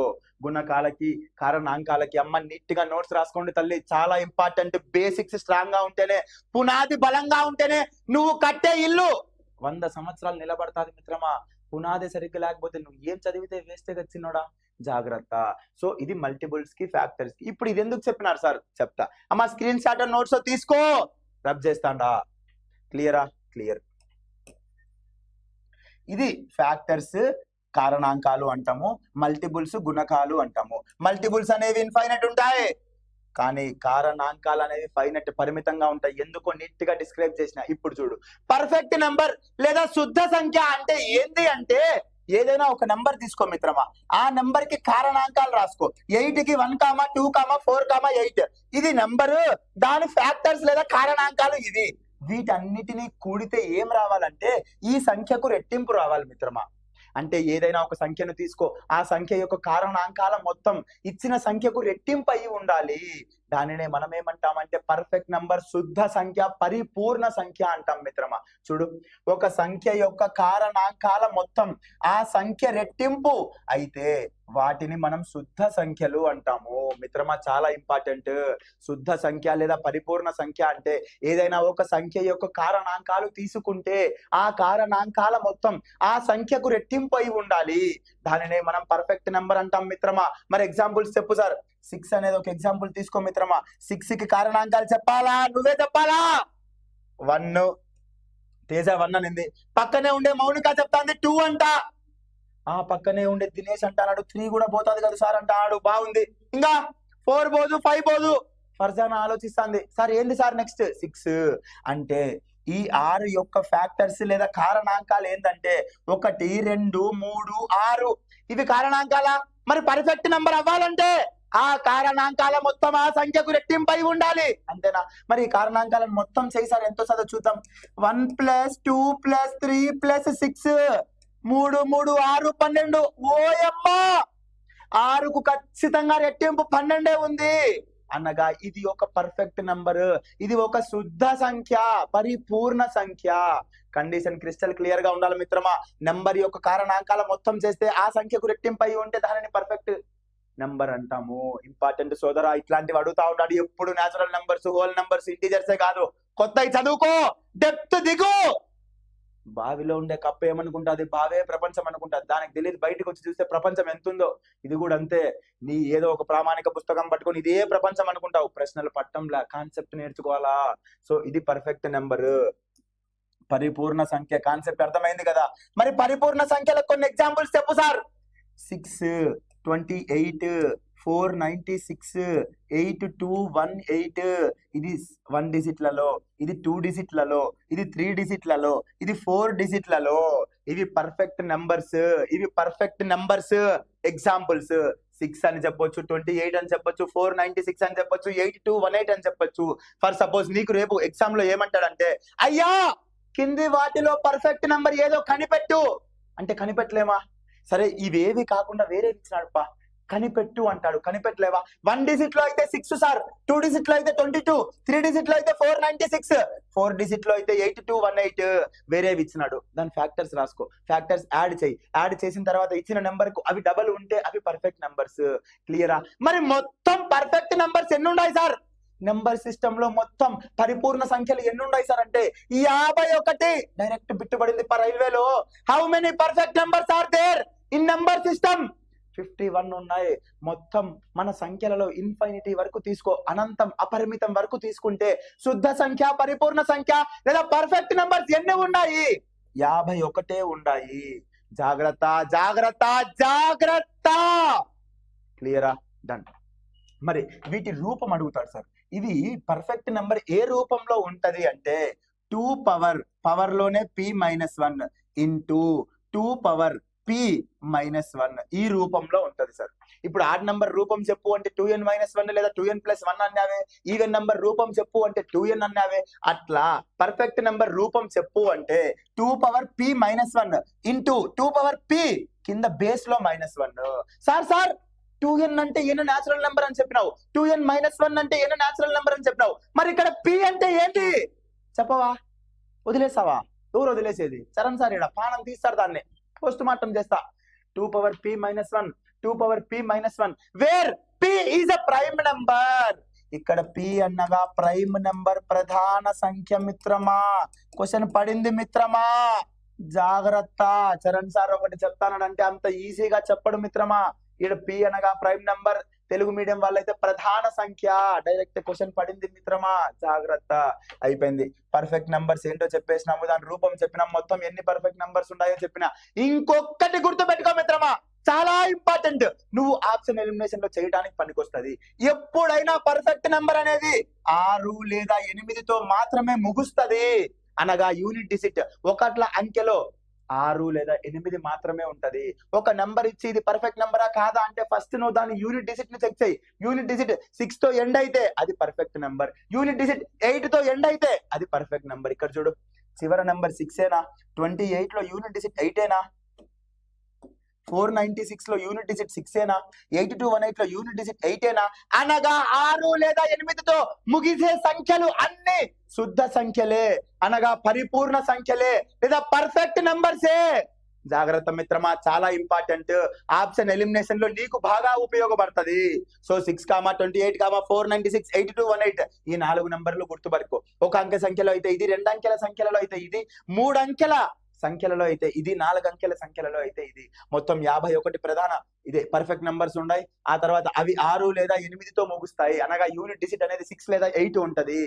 గుణకాలకి, కారణాంకాలకి. అమ్మ నీట్ గా నోట్స్ రాసుకోండి తల్లి, చాలా ఇంపార్టెంట్. బేసిక్స్ స్ట్రాంగ్ గా ఉంటేనే, పునాది బలంగా ఉంటేనే నువ్వు కట్టే ఇల్లు 100 సంవత్సరాలు నిలబడతాది మిత్రమా. పునాది సరిగ్గా లేకపోతే నువ్వు ఏం చదివితే వేస్తే వచ్చినోడా, జాగ్రత్త. సో ఇది మల్టిపుల్స్ కి, ఫ్యాక్టర్స్ కి. ఇప్పుడు ఇది ఎందుకు చెప్పినారు సార్ చెప్తా. అమ్మ స్క్రీన్ షాట్ నోట్స్ తీసుకో, రబ్ చేస్తాడా. క్లియరా? క్లియర్. ఇది ఫ్యాక్టర్స్, కారణాంకాలు అంటాము. మల్టిపుల్స్ గుణకాలు అంటాము. మల్టిపుల్స్ అనేవి ఇన్ఫైనైట్ ఉంటాయి, కానీ కారణాంకాలు అనేవి ఫైనైట్, పరిమితంగా ఉంటాయి. ఎందుకో నీట్ గా డిస్క్రైబ్ చేసిన. ఇప్పుడు చూడు, పర్ఫెక్ట్ నెంబర్ లేదా శుద్ధ సంఖ్య అంటే ఏంది అంటే, ఏదైనా ఒక నెంబర్ తీసుకో మిత్రమా, ఆ నెంబర్ కి కారణాంకాలు రాసుకో. 8 కి 1 2 4 8 ఇది నెంబరు, దాని ఫ్యాక్టర్స్ లేదా కారణాంకాలు ఇవి. వీటన్నిటినీ కూడితే ఏం రావాలంటే ఈ సంఖ్యకు రెట్టింపు రావాలి మిత్రమా. అంటే ఏదైనా ఒక సంఖ్యను తీసుకో, ఆ సంఖ్య యొక్క కారణాంకాల మొత్తం ఇచ్చిన సంఖ్యకు రెట్టింపు అయి ఉండాలి. దానినే మనం ఏమంటామంటే పర్ఫెక్ట్ నంబర్, శుద్ధ సంఖ్య, పరిపూర్ణ సంఖ్య అంటాం మిత్రమా. చూడు, ఒక సంఖ్య యొక్క కారణాంకాల మొత్తం ఆ సంఖ్య రెట్టింపు అయితే వాటిని మనం శుద్ధ సంఖ్యలు అంటాము మిత్రమా. చాలా ఇంపార్టెంట్. శుద్ధ సంఖ్య లేదా పరిపూర్ణ సంఖ్య అంటే ఏదైనా ఒక సంఖ్య యొక్క కారణాంకాలు తీసుకుంటే ఆ కారణాంకాల మొత్తం ఆ సంఖ్యకు రెట్టింపు అయి ఉండాలి. దానినే మనం పర్ఫెక్ట్ నెంబర్ అంటాం మిత్రమా. మరి ఎగ్జాంపుల్స్ చెప్పు సార్. 6 అనేది ఒక ఎగ్జాంపుల్ తీసుకో మిత్రమా. 6 కి కారణాంకాలు చెప్పాలా, నువ్వే చెప్పాలా? 1 తేజ 1 అనింది. పక్కనే ఉండే మౌనిక చెప్తాంది 2 అంట. ఆ పక్కనే ఉండే దినేష్ అంటాడు 3 కూడా పోతుంది కదా సార్ అంటాడు. బాగుంది. ఇంకా 4 పోదు, 5 పోదు. ఫర్జానా ఆలోచిస్తాంది, సార్ ఏంది సార్ నెక్స్ట్ 6 అంటే ఈ 6 యొక్క ఫ్యాక్టర్స్ లేదా కారణాంకాలు ఏంటంటే 1 2 3 6 ఇవి కారణాంకాల. మరి పర్ఫెక్ట్ నంబర్ అవ్వాలంటే ఆ కారణాంకాల మొత్తం ఆ సంఖ్యకు రెట్టింపై ఉండాలి. అంతేనా? మరి ఈ కారణాంకాలను మొత్తం చేసారు ఎంతో చదువు చూద్దాం. 1 + 2 + 3 + 6 3 3 6 12. ఓయమ్మా, 6కు ఖచ్చితంగా రెట్టింపు 12 ఉంది అనగా ఇది ఒక పర్ఫెక్ట్ నంబర్, ఇది ఒక శుద్ధ సంఖ్య, పరిపూర్ణ సంఖ్య. కండిషన్ క్రిస్టల్ క్లియర్ గా ఉండాలి మిత్రమా. నంబర్ యొక్క కారణాంకాల మొత్తం చేస్తే ఆ సంఖ్యకు రెట్టింపై ఉంటే దానిని పర్ఫెక్ట్ నంబర్ అంటాము. ఇంపార్టెంట్ సోదరా, ఇట్లాంటివి అడుగుతా ఉన్నాడు ఎప్పుడు. న్యాచురల్ నంబర్స్, హోల్ నంబర్స్, ఇంటీజర్సే కాదు, కొత్తవి చదువుకో, డెప్త్ దిగు. బావిలో ఉండే కప్ప ఏమనుకుంటుంది? బావే ప్రపంచం అనుకుంటుంది. దానికి తెలియదు బయటకు వచ్చి చూస్తే ప్రపంచం ఎంతుందో. ఇది కూడా అంతే. నీ ఏదో ఒక ప్రామాణిక పుస్తకం పట్టుకొని ఇదే ప్రపంచం అనుకుంటావు. ప్రశ్నలు పట్టంలా, కాన్సెప్ట్ నేర్చుకోవాలా. సో ఇది పర్ఫెక్ట్ నెంబర్, పరిపూర్ణ సంఖ్య. కాన్సెప్ట్ అర్థమైంది కదా? మరి పరిపూర్ణ సంఖ్యలకు కొన్ని ఎగ్జాంపుల్స్ చెప్పు సార్. 6, 28, 496, 8218. ఇది 1 డిజిట్లలో, ఇది 2 డిజిట్లలో, ఇది 3 డిజిట్లలో, ఇది 4 డిజిట్లలో. ఇవి పర్ఫెక్ట్ నంబర్స్, ఇవి పర్ఫెక్ట్ నంబర్స్. ఎగ్జాంపుల్స్ 6 అని చెప్పొచ్చు, 28 అని చెప్పొచ్చు, 496 అని చెప్పొచ్చు, 8218 అని చెప్పొచ్చు. ఫర్ సపోజ్ నీకు రేపు ఎగ్జామ్ లో ఏమంటాడంటే, అయ్యా కింది వాటిలో పర్ఫెక్ట్ నంబర్ ఏదో కనిపెట్టు అంటే కనిపెట్టలేమా? సరే ఇవేవి కాకుండా వేరే ఇచ్చినాడు పా, కనిపెట్టు అంటాడు, కనిపెట్టలేవా? 1 డిజిట్ లో అయితే 6 సార్, 2 డిజిట్ లో అయితే 22, 3 డిజిట్ లో అయితే 496, 4 డిజిట్ లో అయితే 8218. వేరేవి ఇచ్చినాడు, దాని ఫ్యాక్టర్స్ రాసుకో, ఫ్యాక్టర్స్ యాడ్ చేయి. యాడ్ చేసిన తర్వాత ఇచ్చిన నెంబర్ కు అవి డబల్ ఉంటే అవి పర్ఫెక్ట్ నంబర్స్. క్లియరా? మరి మొత్తం పర్ఫెక్ట్ నంబర్స్ ఎన్ని ఉన్నాయి సార్? నెంబర్ సిస్టమ్ లో మొత్తం పరిపూర్ణ సంఖ్యలు ఎన్ని ఉన్నాయి సార్ అంటే 51. డైరెక్ట్ బిట్టుబడింది రైల్వేలో. How many perfect numbers are there in number system? 51 ఉన్నాయి. మొత్తం మన సంఖ్యలలో ఇన్ఫినిటీ వరకు తీసుకో, అనంతం అపరిమితం వరకు తీసుకుంటే శుద్ధ సంఖ్య, పరిపూర్ణ సంఖ్య లేదా పర్ఫెక్ట్ నెంబర్స్ ఎన్ని ఉన్నాయి? 51 ఉన్నాయి. జాగ్రత్త జాగ్రత్త జాగ్రత్త. క్లియరా? డన్. మరి వీటి రూపం అడుగుతాడు సార్. ఇది పర్ఫెక్ట్ నెంబర్ ఏ రూపంలో ఉంటది అంటే 2 పవర్ లోనే p-1 ఇంటూ 2 పవర్ p-1 ఈ రూపంలో ఉంటది సార్. ఇప్పుడు ఆడ్ నంబర్ రూపం చెప్పు అంటే 2n-1 లేదా 2n+1 అన్నావే. ఈవెన్ నంబర్ రూపం చెప్పు అంటే 2n అన్నావే. అట్లా పర్ఫెక్ట్ నెంబర్ రూపం చెప్పు అంటే 2 power p-1 into 2 power p కింద బేస్ లో -1. సార్ 2n అంటే ఎన్ని న్యాచురల్ నెంబర్ అని చెప్పినావు, 2n-1 అంటే ఎన్ని న్యాచురల్ నెంబర్ అని చెప్పినావు. మరి ఇక్కడ p అంటే ఏంటి చెప్పవా? వదిలేసావా? ఎవరు వదిలేసేది? చరణ్ సార్ ఇక్కడ పానం తీస్తారు, దాన్ని పోస్ట్ మార్టం చేస్తా. 2 power p-1, 2 power p-1 where p is a prime number. ఇక్కడ p అన్నగా ప్రైమ్ నెంబర్, ప్రధాన సంఖ్య మిత్రమా. క్వశ్చన్ పడింది మిత్రమా, జాగ్రత్త. చరణ్ సార్ ఒకటి చెప్తానంటే అంత ఈజీగా చెప్పడు మిత్రమా. ఇక్కడ p అనగా ప్రైమ్ నంబర్, తెలుగు మీడియం వాళ్ళైతే ప్రధాన సంఖ్య. డైరెక్ట్ క్వశ్చన్ పడింది మిత్రమా, జాగ్రత్త. అయిపోయింది. పర్ఫెక్ట్ నంబర్స్ ఏంటో చెప్పేసినాము, దాని రూపం చెప్పినాం, మొత్తం ఎన్ని పర్ఫెక్ట్ నంబర్స్ ఉన్నాయో చెప్పినా. ఇంకొకటి గుర్తు పెట్టుకో మిత్రమా, చాలా ఇంపార్టెంట్, నువ్వు ఆప్షన్ ఎలిమినేషన్ లో చేయడానికి పనికొస్తుంది. ఎప్పుడైనా పర్ఫెక్ట్ నంబర్ అనేది 6 లేదా 8తో మాత్రమే ముగుస్తుంది. అనగా యూనిట్ డిజిట్ ఒకట్ల అంకెలో 6 లేదా 8 మాత్రమే ఉంటది. ఒక నంబర్ ఇచ్చి ఇది పర్ఫెక్ట్ నంబరా కాదా అంటే ఫస్ట్ నువ్వు దాని యూనిట్ డిజిట్ ని చెక్ చేయి. యూనిట్ డిజిట్ 6 తో ఎండ్ అయితే అది పర్ఫెక్ట్ నంబర్. యూనిట్ డిజిట్ 8 తో ఎండ్ అయితే అది పర్ఫెక్ట్ నంబర్. ఇక్కడ చూడు, చివరి నంబర్ 6ఏనా, 28 లో యూనిట్ డిజిట్ 8ఏనా, 496 లో యూనిట్ డిజిట్ 6ఏనా, 8218 లో యూనిట్ డిజిట్ 8ఏనా. అనగా 6 లేదా 8తో ముగిసే సంఖ్యలు అన్ని శుద్ధ సంఖ్యలే, అనగా పరిపూర్ణ సంఖ్యలే లేదా పర్ఫెక్ట్ నంబర్సే. జాగ్రత్త మిత్రమా, చాలా ఇంపార్టెంట్. ఆప్షన్ ఎలిమినేషన్ లో నీకు బాగా ఉపయోగపడుతుంది. సో 6, 28, 496, 8218 ఈ 4 నంబర్లు గుర్తుపట్టుకో. ఒక అంకె సంఖ్యలో అయితే ఇది, 2 అంకెల సంఖ్యలలో అయితే ఇది, 3 అంకెల సంఖ్యలలో అయితే ఇది, 4 అంకెల సంఖ్యలలో అయితే ఇది. మొత్తం 51 ప్రధాన ఇదే పర్ఫెక్ట్ నంబర్స్ ఉన్నాయి. ఆ తర్వాత అవి 6 లేదా 8తో ముగుస్తాయి. అనగా యూనిట్ డిజిట్ అనేది 6 లేదా 8 ఉంటది.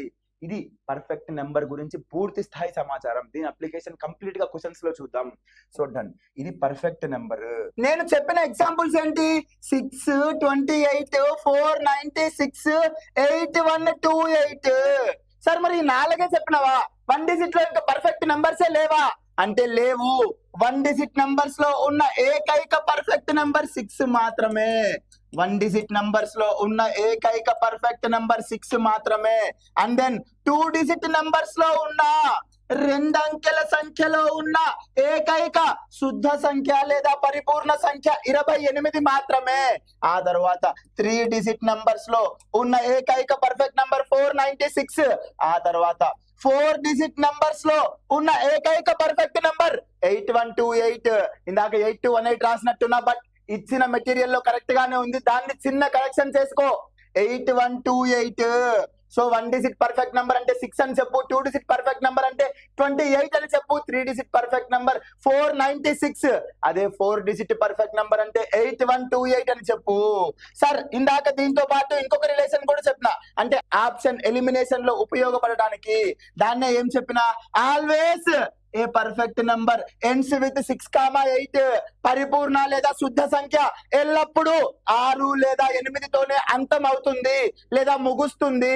ఇది పర్ఫెక్ట్ నెంబర్ గురించి పూర్తి స్థాయి సమాచారం. దీని అప్లికేషన్ కంప్లీట్ గా క్వశ్చన్స్ లో చూద్దాం. So done. ఇది పర్ఫెక్ట్ నెంబర్. నేను చెప్పిన ఎగ్జాంపుల్స్ ఏంటి? 6, 28, 496, 8128. సార్ మరి 4 చెప్పినావా? 1 డిజిట్ లో ఇంకా పర్ఫెక్ట్ నెంబర్సే లేవా అంటే లేవు. 1 డిజిట్ నంబర్స్ లో ఉన్న ఏకైక పర్ఫెక్ట్ నెంబర్ 6 మాత్రమే. వన్ డిజిట్ నంబర్స్ లో ఉన్న ఏకైక పర్ఫెక్ట్ నంబర్ 6 మాత్రమే. అండ్ దెన్ 2 డిజిట్ నంబర్స్ లో ఉన్న రెండంకెల సంఖ్యలో ఉన్న ఏకైక శుద్ధ సంఖ్య లేదా పరిపూర్ణ సంఖ్య 28 మాత్రమే. ఆ తర్వాత 3 డిజిట్ నంబర్స్ లో ఉన్న ఏకైక పర్ఫెక్ట్ నంబర్ 496. ఆ తర్వాత 4 డిజిట్ నంబర్స్ లో ఉన్న ఏకైక పర్ఫెక్ట్ నంబర్ 8128. ఇందాక 8218 రాసినట్టున్నా, బట్ ఇచ్చిన మెటీరియల్ లో కరెక్ట్ గానే ఉంది, దాన్ని చిన్న కరెక్షన్ చేసుకో. 8128. సో 1 డిజిట్ పర్ఫెక్ట్ నంబర్ అంటే 6 అని చెప్పు, 2 డిజిట్ పర్ఫెక్ట్ నంబర్ అంటే 28 అని చెప్పు, 3 డిజిట్ పర్ఫెక్ట్ నంబర్ 496. అదే 4 డిజిట్ పర్ఫెక్ట్ నంబర్ అంటే 8128 అని చెప్పు. సార్ ఇందాక దీంతో పాటు ఇంకొక రిలేషన్ కూడా చెప్పిన, అంటే ఆప్షన్ ఎలిమినేషన్ లో ఉపయోగపడడానికి. దాన్నే ఏం చెప్పినా, always a perfect number ends with 6, 8. పరిపూర్ణ లేదా శుద్ధ సంఖ్య ఎల్లప్పుడూ 6 లేదా 8తోనే అంతం అవుతుంది లేదా ముగుస్తుంది.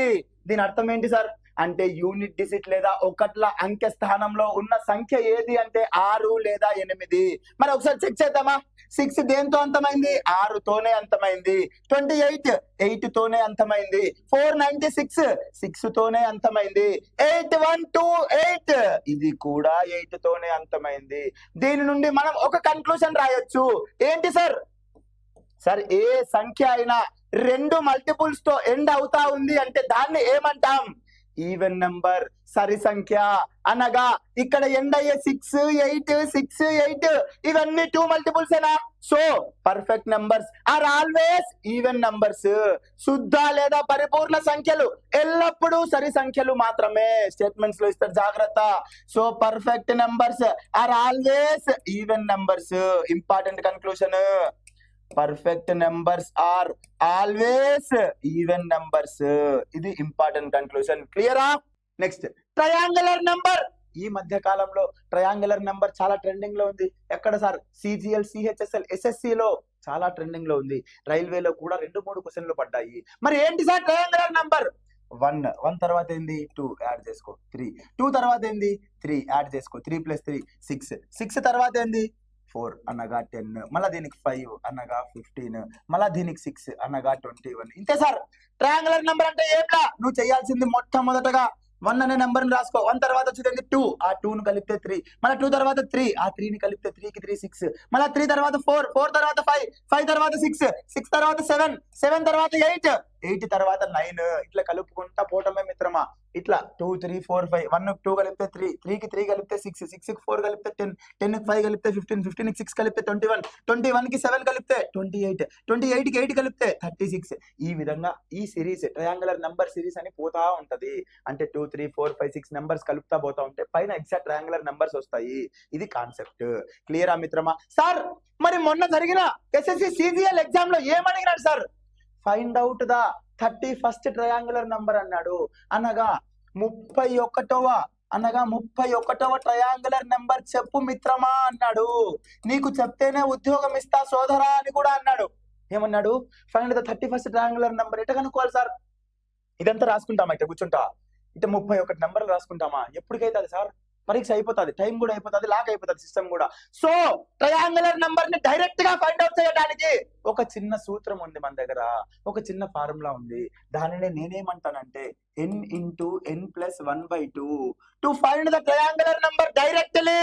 దీని అర్థం ఏంటి సార్ అంటే యూనిట్ డిజిట్ లేదా ఒకట్ల అంకె స్థానంలో ఉన్న సంఖ్య ఏది అంటే 6 లేదా 8. మరి ఒకసారి చెక్ చేద్దామా. 6 దేంతో అంతమైంది? 6తోనే అంతమైంది. 28 8తోనే అంతమైంది. 496 6తోనే అంతమైంది. 8128 ఇది కూడా 8తోనే అంతమైంది. దీని నుండి మనం ఒక కన్క్లూజన్ రాయొచ్చు. ఏంటి సార్? సార్ ఏ సంఖ్య అయినా 2 మల్టిపుల్స్ తో ఎండ్ అవుతా ఉంది అంటే దాన్ని ఏమంటాం? ఈవెన్ నంబర్, సరి సంఖ్య. అనగా ఇక్కడ ఎండ్ అయ్యే 6, 8, 6, 8 ఇవన్నీ 2 మల్టిపుల్స్ ఏనా? So perfect numbers are always even numbers. శుద్ధ లేదా పరిపూర్ణ సంఖ్యలు ఎల్లప్పుడూ సరి సంఖ్యలు మాత్రమే. స్టేట్మెంట్స్ లో ఇస్తారు, జాగ్రత్త. So perfect numbers are always even numbers. Important conclusion, perfect numbers are always even numbers. ఇది ఇంపార్టెంట్ కన్క్లూజన్. క్లియరా? Next triangular number. ఈ మధ్య కాలంలో ట్రయాంగులర్ నెంబర్ చాలా ట్రెండింగ్ లో ఉంది. ఎక్కడ సార్? సిజిఎల్, సిహెచ్ఎస్ఎల్, ఎస్ఎస్సి లో చాలా ట్రెండింగ్ లో ఉంది. రైల్వేలో కూడా 2-3 క్వశ్చన్లు పడ్డాయి. మరి ఏంటి సార్ ట్రయాంగులర్ నెంబర్? 1 తర్వాత ఏంది? 2 యాడ్ చేసుకో 3. 2 తర్వాత ఏంది? 3 యాడ్ చేసుకో 3 + 3 6. 6 తర్వాత ఏంది? 4 అనగా 10, మళ్ళా దీనికి 5 అనగా 15, మళ్ళా దీనికి 6 అనగా 21. ఇంతే సార్. ట్రయాంగులర్ నెంబర్ అంటే ఏంలా? నువ్వు చేయాల్సింది మొట్టమొదటగా 1 అనే నెంబర్ ని రాసుకో. 1 తర్వాత వచ్చేది 2, ఆ 2ను కలిపితే 3, మళ్ళీ 2 తర్వాత 3, ఆ 3ని కలిపితే 3కి 3 6, మళ్ళీ 3 తర్వాత 4, 4 తర్వాత 5, 5 తర్వాత 6, 6 తర్వాత 7, 7 తర్వాత 8, 8 తర్వాత 9. ఇట్లా కలుపుకుంటా పోవటమే మిత్రమా. ఇట్లా 2 3 4 5, 1 2 కలిపితే 3, 3కి 3 కలిపితే 6, 6కి 4 కలిపితే 10, 10కి 5 కలిపితే 15, 15కి 6 కలిపితే 21, 21కి 7 కలిపితే 28, 28కి 8 కలిపితే 36. ఈ విధంగా ఈ సిరీస్ ట్రయాంగులర్ నంబర్ సిరీస్ అని పోతా ఉంటది. అంటే 2 3 4 5 6 నెంబర్స్ కలుపుతా పోతా ఉంటే పైన ఎగ్జాక్ట్ ట్రయాంగులర్ నంబర్స్ వస్తాయి. ఇది కాన్సెప్ట్. క్లియరా మిత్రమా? సార్ మరి మొన్న జరిగిన ఎస్ఎస్సి సిజిఎల్ ఎగ్జామ్ లో ఏమడిగినాడు sir? Find out the 31st triangular number అన్నాడు. అనగా 31వ ట్రయాంగులర్ నెంబర్ చెప్పు మిత్రమా అన్నాడు. నీకు చెప్తేనే ఉద్యోగం ఇస్తా సోదరా అని కూడా అన్నాడు. ఏమన్నాడు? Find the 31st triangular number. ఎట కనుక్కోవాలి సార్? ఇదంతా రాసుకుంటామా? ఇట్లా కూర్చుంటా ఇట్లా 31 నెంబర్లు రాసుకుంటామా? ఎప్పటికైతే అది సార్ పరీక్ష అయిపోతుంది, టైం కూడా అయిపోతుంది, లాక్ అయిపోతుంది సిస్టమ్ కూడా. సో ట్రయాంగులర్ నంబర్ ని డైరెక్ట్ గా ఫైండ్ అవుట్ చేయడానికి ఒక చిన్న సూత్రం ఉంది మన దగ్గర, ఒక చిన్న ఫార్ములా ఉంది. దానిని నేనేమంటానంటే n × n + 1/2 to find the triangular number directly.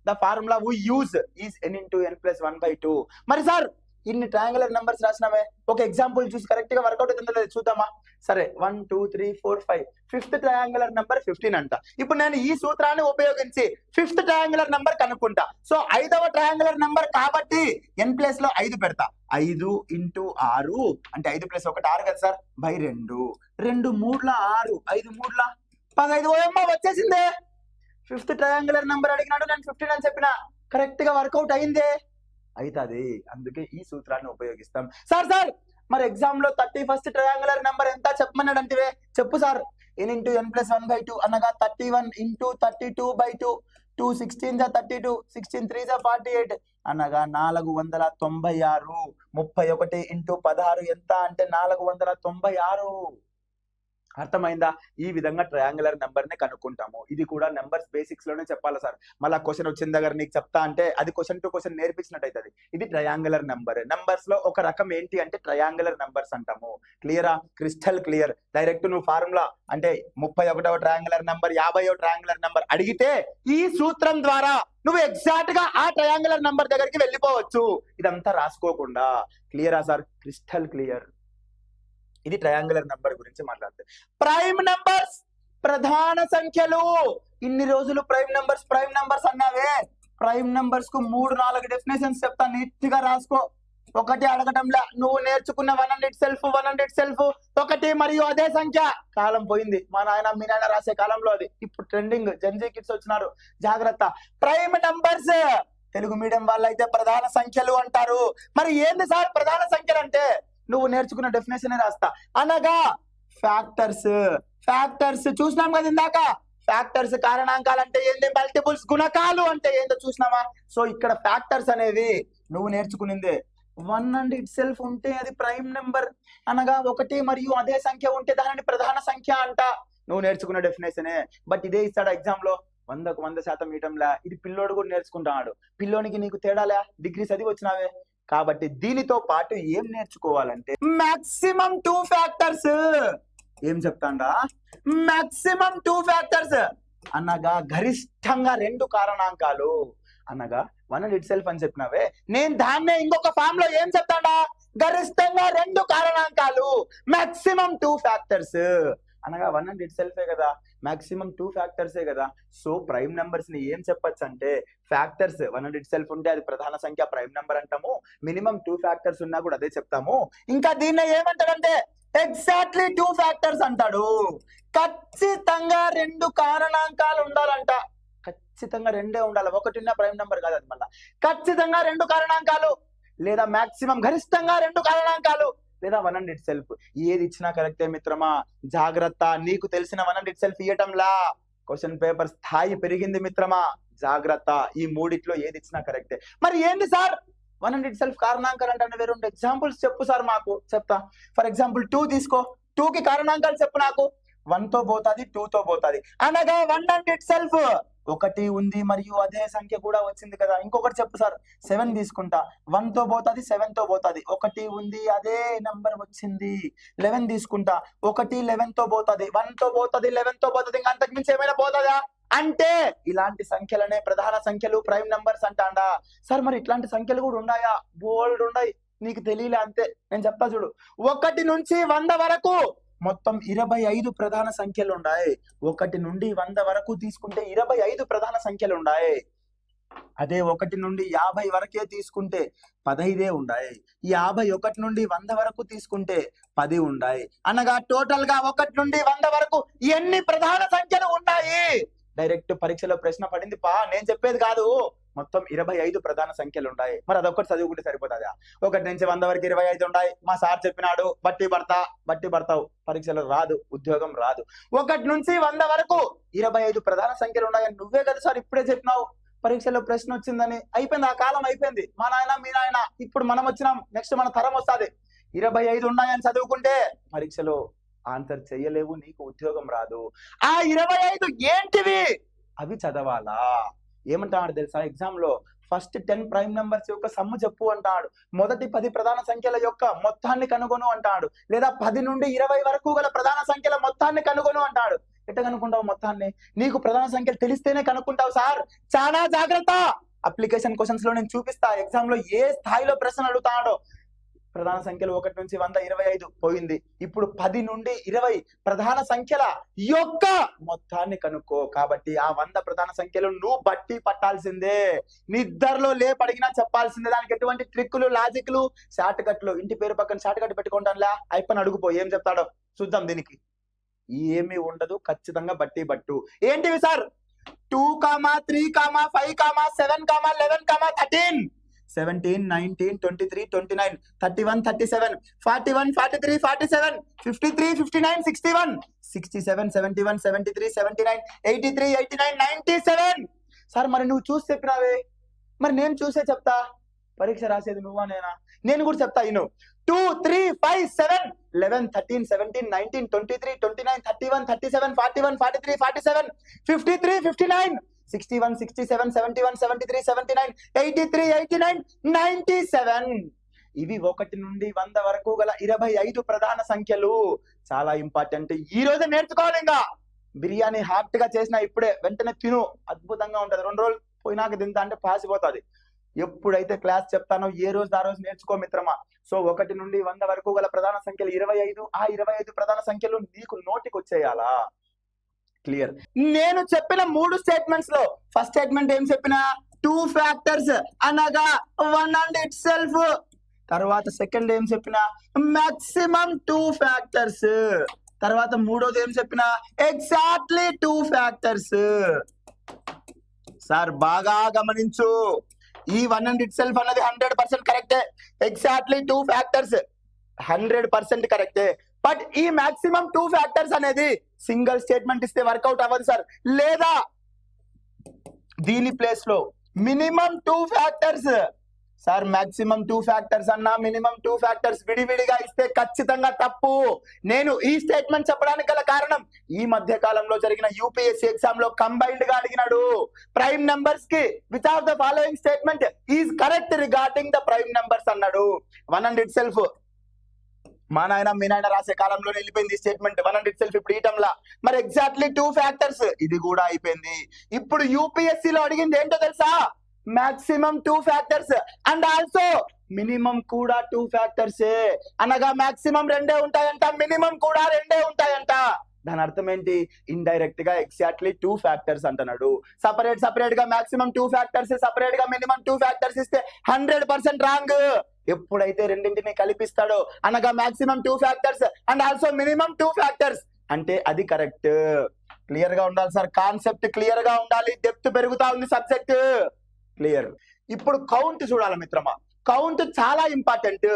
The formula we use is n × n + 1/2. మరి సార్ ఇన్ని ట్రయాంగులర్ నంబర్స్ రాసినామే, ఒక ఎగ్జాంపుల్ చూసి కరెక్ట్ గా వర్కౌట్ అవుతుందో లేదు చూద్దామా? సరే 1 2 3 4 5 5th ట్రయాంగులర్ నంబర్ 15 అంట. ఇప్పుడు నేను ఈ సూత్రాన్ని ఉపయోగించి 5th ట్రయాంగులర్ నంబర్ కనుక్కుంటా. సో 5వ ట్రయాంగులర్ నంబర్ కాబట్టి n ప్లేస్ లో 5 పెడతా. 5 × 6 అంటే 5 + 1 6 కదా సార్, బై 2. 2 3 6, 5 3 15. ఓయమ్మ వచ్చేసిందే. 5th ట్రయాంగులర్ నంబర్ అడిగినాడు, నేను 15 అని చెప్పిన, కరెక్ట్ గా వర్కౌట్ అయిందే అవుతుంది. అందుకే ఈ సూత్రాన్ని ఉపయోగిస్తాం. సార్ మరి ఎగ్జామ్ లో 31st ట్రయాంగులర్ నెంబర్ ఎంత చెప్పమన్నాడు అంటే చెప్పు సార్. n × n + 1/2 అనగా 31 × 32/2. 2 16 32, 16 3 48 అనగా 496. 31 × 16 ఎంత అంటే 496. అర్థమైందా? ఈ విధంగా ట్రయాంగులర్ నెంబర్ ని కనుక్కుంటాము. ఇది కూడా నెంబర్స్ బేసిక్స్ లోనే చెప్పాలి సార్. మళ్ళా క్వశ్చన్ వచ్చిన దగ్గర నీకు చెప్తా అంటే అది క్వశ్చన్ టు క్వశ్చన్ నేర్పించినట్టయితది. ఇది ట్రయాంగులర్ నెంబర్. నెంబర్స్ లో ఒక రకం ఏంటి అంటే ట్రయాంగులర్ నెంబర్స్ అంటాము. క్లియరా? Crystal clear. డైరెక్ట్ నువ్వు ఫార్ములా అంటే 31వ ట్రయాంగులర్ నెంబర్, 50వ ట్రయాంగులర్ నెంబర్ అడిగితే ఈ సూత్రం ద్వారా నువ్వు ఎగ్జాక్ట్ గా ఆ ట్రయాంగులర్ నెంబర్ దగ్గరికి వెళ్ళిపోవచ్చు, ఇదంతా రాసుకోకుండా. క్లియరా సార్? Crystal clear. ఇది ట్రయాంగులర్ నెంబర్ గురించి మాట్లాడితే. ప్రైమ్ నంబర్స్, ప్రధాన సంఖ్యలు. ఇన్ని రోజులు ప్రైమ్ నంబర్స్ అన్నావే, ప్రైమ్ నంబర్స్ కు 3-4 డెఫినేషన్స్ చెప్తా, నీట్ గా రాసుకో. ఒకటి అడగటంలా, నువ్వు నేర్చుకున్న 100 సెల్ఫ్ ఒకటి మరియు అదే సంఖ్య. కాలం పోయింది, మా నాయన మీ నాయన రాసే కాలంలో అది. ఇప్పుడు ట్రెండింగ్ జెన్జీ కిడ్స్ వచ్చినారు, జాగ్రత్త. ప్రైమ్ నంబర్స్ తెలుగు మీడియం వాళ్ళైతే ప్రధాన సంఖ్యలు అంటారు. మరి ఏంది సార్ ప్రధాన సంఖ్యలు అంటే? నువ్వు నేర్చుకున్న డెఫినేషన్ రాస్తా. అనగా ఫ్యాక్టర్స్ చూసినాం కదా ఇందాక. ఫ్యాక్టర్స్ కారణాంకాలు అంటే ఏంది, మల్టిపుల్స్ గుణకాలు అంటే ఏందో చూసినామా. సో ఇక్కడ ఫ్యాక్టర్స్ అనేవి నువ్వు నేర్చుకునిందే. 100 సెల్ఫ్ ఉంటే అది ప్రైమ్ నెంబర్, అనగా ఒకటి మరియు అదే సంఖ్య ఉంటే దానిని ప్రధాన సంఖ్య అంట. నువ్వు నేర్చుకున్న డెఫినేషనే. బట్ ఇదే ఇస్తాడు ఎగ్జామ్ లో 100కు 100% ఇయటంలా. ఇది పిల్లోడు కూడా నేర్చుకుంటాడు. పిల్లోనికి నీకు తేడాలే, డిగ్రీ చదివి వచ్చినావే. కాబట్టి దీనితో పాటు ఏం నేర్చుకోవాలంటే మాక్సిమం 2 ఫ్యాక్టర్స్. ఏం చెప్తాండా? మాక్సిమం 2 ఫ్యాక్టర్స్ అనగా గరిష్టంగా 2 కారణాంకాలు. అనగా 100 సెల్ఫ్ అని చెప్పినావే, నేను దాన్నే ఇంకొక ఫామ్ లో ఏం చెప్తాడా? గరిష్టంగా 2 కారణాంకాలు, మాక్సిమం 2 ఫ్యాక్టర్స్. అనగా 100 సెల్ఫే కదా, మాక్సిమం 2 ఫ్యాక్టర్సే కదా. సో ప్రైమ్ నెంబర్స్ ని ఏం చెప్పొచ్చు అంటే ఫ్యాక్టర్స్. 100 సెల్ఫ్ ఉంటే అది ప్రధాన సంఖ్య, ప్రైమ్ నెంబర్ అంటాము. మినిమం 2 ఫ్యాక్టర్స్ ఉన్నా కూడా అదే చెప్తాము. ఇంకా దీన్ని ఏమంటాడంటే ఎగ్జాక్ట్లీ 2 ఫ్యాక్టర్స్ అంటాడు. ఖచ్చితంగా 2 కారణాంకాలు ఉండాలంట. ఖచ్చితంగా 2 ఉండాలి, ఒకటి ఉన్న ప్రైమ్ నెంబర్ కాదు అది. మళ్ళా ఖచ్చితంగా 2 కారణాంకాలు, లేదా మాక్సిమం గరిష్టంగా 2 కారణాంకాలు, లేదా 100 సెల్ఫ్. ఏది ఇచ్చినా కరెక్టే మిత్రమా, జాగ్రత్త. నీకు తెలిసిన 100 సెల్ఫ్ ఇయ్యటంలా క్వశ్చన్ పేపర్ స్థాయి పెరిగింది మిత్రమా, జాగ్రత్త. ఈ మూడిట్లో ఏది ఇచ్చినా కరెక్టే. మరి ఏంది సార్ 100 సెల్ఫ్ కారణాంకాలు అంటే? వేరే ఎగ్జాంపుల్స్ చెప్పు సార్ మాకు. చెప్తా. ఫర్ ఎగ్జాంపుల్ 2 తీసుకో. 2కి కారణాంకాలు చెప్పు నాకు. 1 తో పోతుంది, 2 తో పోతుంది. అనగా 100 సెల్ఫ్ ఒకటి ఉంది మరియు అదే సంఖ్య కూడా వచ్చింది కదా. ఇంకొకటి చెప్పు సార్. 7 తీసుకుంటా. 1 తో పోతుంది, 7 తో పోతుంది, ఒకటి ఉంది అదే నంబర్ వచ్చింది. 11 తీసుకుంటా. 1 11 తో పోతుంది, 1 తో పోతుంది, 11 తో పోతుంది, ఇంకా అంతకు మించి ఏమైనా పోతుందా అంటే ఇలాంటి సంఖ్యలనే ప్రధాన సంఖ్యలు, ప్రైమ్ నంబర్స్ అంటాడా. సార్ మరి ఇట్లాంటి సంఖ్యలు కూడా ఉన్నాయా? బోల్డ్ ఉన్నాయి, నీకు తెలియలే అంతే. నేను చెప్తా చూడు. 1 నుంచి 100 వరకు మొత్తం 25 ప్రధాన సంఖ్యలు ఉన్నాయి. 1 నుండి 100 వరకు తీసుకుంటే 25 ప్రధాన సంఖ్యలు ఉన్నాయి. అదే 1 నుండి 50 వరకే తీసుకుంటే 15 ఉన్నాయి. 51 నుండి 100 వరకు తీసుకుంటే 10 ఉన్నాయి. అనగా టోటల్ గా 1 నుండి 100 వరకు ఎన్ని ప్రధాన సంఖ్యలు ఉన్నాయి? డైరెక్ట్ పరీక్షలో ప్రశ్న పడింది పా, నేను చెప్పేది కాదు. మొత్తం 25 ప్రధాన సంఖ్యలు ఉన్నాయి. మరి అదొక్కటి చదువుకుంటే సరిపోతుందా? 1 నుంచి 100 వరకు 25 ఉన్నాయి. మా సార్ చెప్పినాడు, బట్టి పడతావు, పరీక్షలో రాదు, ఉద్యోగం రాదు. 1 నుంచి 100 వరకు 25 ప్రధాన సంఖ్యలు ఉన్నాయని నువ్వే కదా సార్ ఇప్పుడే చెప్పినావు. పరీక్షలో ప్రశ్న వచ్చిందని అయిపోయింది, ఆ కాలం అయిపోయింది. మా నాయన మీ నాయన, ఇప్పుడు మనం వచ్చినాం, నెక్స్ట్ మన తరం వస్తుంది. 25 ఉన్నాయని చదువుకుంటే పరీక్షలో ఆన్సర్ చెయ్యలేవు, నీకు ఉద్యోగం రాదు. ఆ 25 ఏంటివి అవి చదవాలా. ఏమంటాడు తెలుసా ఎగ్జామ్ లో? ఫస్ట్ 10 ప్రైమ్ నెంబర్స్ యొక్క సమ్ము చెప్పు అంటాడు. మొదటి 10 ప్రధాన సంఖ్యల యొక్క మొత్తాన్ని కనుగొను అంటాడు. లేదా 10 నుండి 20 వరకు గల ప్రధాన సంఖ్యల మొత్తాన్ని కనుగొను అంటాడు. ఎట్ట కనుక్కుంటావు మొత్తాన్ని? నీకు ప్రధాన సంఖ్యలు తెలిస్తేనే కనుక్కుంటావు సార్. చాలా జాగ్రత్త. అప్లికేషన్ క్వశ్చన్స్ లో నేను చూపిస్తా ఎగ్జామ్ లో ఏ స్థాయిలో ప్రశ్న అడుగుతాడో. ప్రధాన సంఖ్యలు 1 నుంచి 100 25 పోయింది. ఇప్పుడు 10 నుండి 20 ప్రధాన సంఖ్యల యొక్క మొత్తాన్ని కనుక్కో. కాబట్టి ఆ 100 ప్రధాన సంఖ్యలు నువ్వు బట్టి పట్టాల్సిందే. నిద్రలో లేపడిగినా చెప్పాల్సిందే. దానికి ఎటువంటి ట్రిక్కులు, లాజిక్లు, షార్ట్ కట్లు, ఇంటి పేరు పక్కన షార్ట్ కట్ పెట్టుకుంటానులే, అయిపోయిన అడుగుపో. ఏం చెప్తాడో చూద్దాం. దీనికి ఏమీ ఉండదు, ఖచ్చితంగా బట్టి పట్టు. ఏంటివి సార్? 2, 3, 5, 7, 11, 13, 17, 19, 23, 29, 31, 37, 41, 43, 47, 53, 59, 61, 67, 71, 73, 79, 83, 89, 97. సార్ మరి నువ్వు చూసి చెప్పినావే, మరి నేను చూసే చెప్తా. పరీక్ష రాసేది నువ్వా నేనా? నేను కూడా చెప్తా. ఇను 2 3 5 7 11 13 17 19 23 29 31 37 41 43 47 53 59 61 67 71 73 79 83 89 97. ఇవి 1 నుండి 100 వరకు గల 25 ప్రధాన సంఖ్యలు. చాలా ఇంపార్టెంట్. ఈ రోజు నేర్చుకోవాలి. ఇంకా బిర్యానీ హాట్ గా చేసిన ఇప్పుడే వెంటనే తిను, అద్భుతంగా ఉంటది. 2 రోజులు పోయినాక తింటా అంటే పాసిపోతుంది. ఎప్పుడైతే క్లాస్ చెప్తానో ఏ రోజు ఆ రోజు నేర్చుకో మిత్రమా. సో 1 నుండి 100 వరకు గల ప్రధాన సంఖ్యలు 25. ఆ 25 ప్రధాన సంఖ్యలు నీకు నోటికి వచ్చేయాలా? క్లియర్. నేను చెప్పిన 3 స్టేట్మెంట్స్ లో ఫస్ట్ స్టేట్మెంట్ ఏం చెప్పినా 2 ఫ్యాక్టర్స్ అనగా 1 అండ్ ఇట్ సెల్ఫ్. తర్వాత సెకండ్ ఏం చెప్పినా మాక్సిమం 2 ఫ్యాక్టర్స్. తర్వాత మూడోది ఏం చెప్పినా ఎగ్జాక్ట్లీ 2 ఫ్యాక్టర్స్. సార్ బాగా గమనించు, ఈ 1 అండ్ ఇట్ సెల్ఫ్ అన్నది 100% కరెక్టే. ఎగ్జాక్ట్లీ 2 ఫ్యాక్టర్స్ 100% కరెక్టే. బట్ ఈ మాక్సిమం 2 ఫ్యాక్టర్స్ అనేది సింగిల్ స్టేట్మెంట్ ఇస్తే వర్కౌట్ అవ్వదు సార్. లేదా దీని ప్లేస్ లో minimum 2 factors. Sir maximum 2 factors అన్నా మినిమం 2 ఫ్యాక్టర్స్ విడివిడిగా ఇస్తే ఖచ్చితంగా తప్పు. నేను ఈ స్టేట్మెంట్ చెప్పడానికి గల కారణం, ఈ మధ్య కాలంలో జరిగిన యూపీఎస్సీ ఎగ్జామ్ లో కంబైన్డ్ గా అడిగినాడు. ప్రైమ్ నంబర్స్ కి which of the following statement is correct regarding the prime numbers అన్నాడు. 1 అండ్ ఇట్ సెల్ఫ్ మా నాయన మీ నాయన రాసే కాలంలో వెళ్ళిపోయింది స్టేట్మెంట్. 1 అండ్ ఇట్ సెల్ఫ్ ఇప్పుడు ఈటంలా. మరి ఎగ్జాక్ట్లీ 2 ఫ్యాక్టర్స్ ఇది కూడా అయిపోయింది. ఇప్పుడు యూపీఎస్సీ లో అడిగింది ఏంటో తెలుసా? Maximum 2 factors and also minimum కూడా 2 ఫ్యాక్టర్స్. అనగా మాక్సిమం 2 ఉంటాయంట, మినిమం కూడా 2 ఉంటాయంట. దాని అర్థం ఏంటి? ఇండైరెక్ట్ గా ఎగ్జాక్ట్లీ 2 ఫ్యాక్టర్స్ అంటున్నాడు. సపరేట్ గా మాక్సిమం 2 ఫ్యాక్టర్స్, సపరేట్ గా మినిమం 2 ఫ్యాక్టర్స్ ఇస్తే 100% రాంగ్. ఎప్పుడైతే రెండింటిని కలిపిస్తాడో అనగా maximum 2 factors and also minimum 2 factors అంటే అది కరెక్ట్. క్లియర్ గా ఉండాలి సార్, కాన్సెప్ట్ క్లియర్ గా ఉండాలి. డెప్త్ పెరుగుతా ఉంది సబ్జెక్ట్. క్లియర్. ఇప్పుడు కౌంట్ చూడాలి మిత్రమా. కౌంట్ చాలా ఇంపార్టెంట్.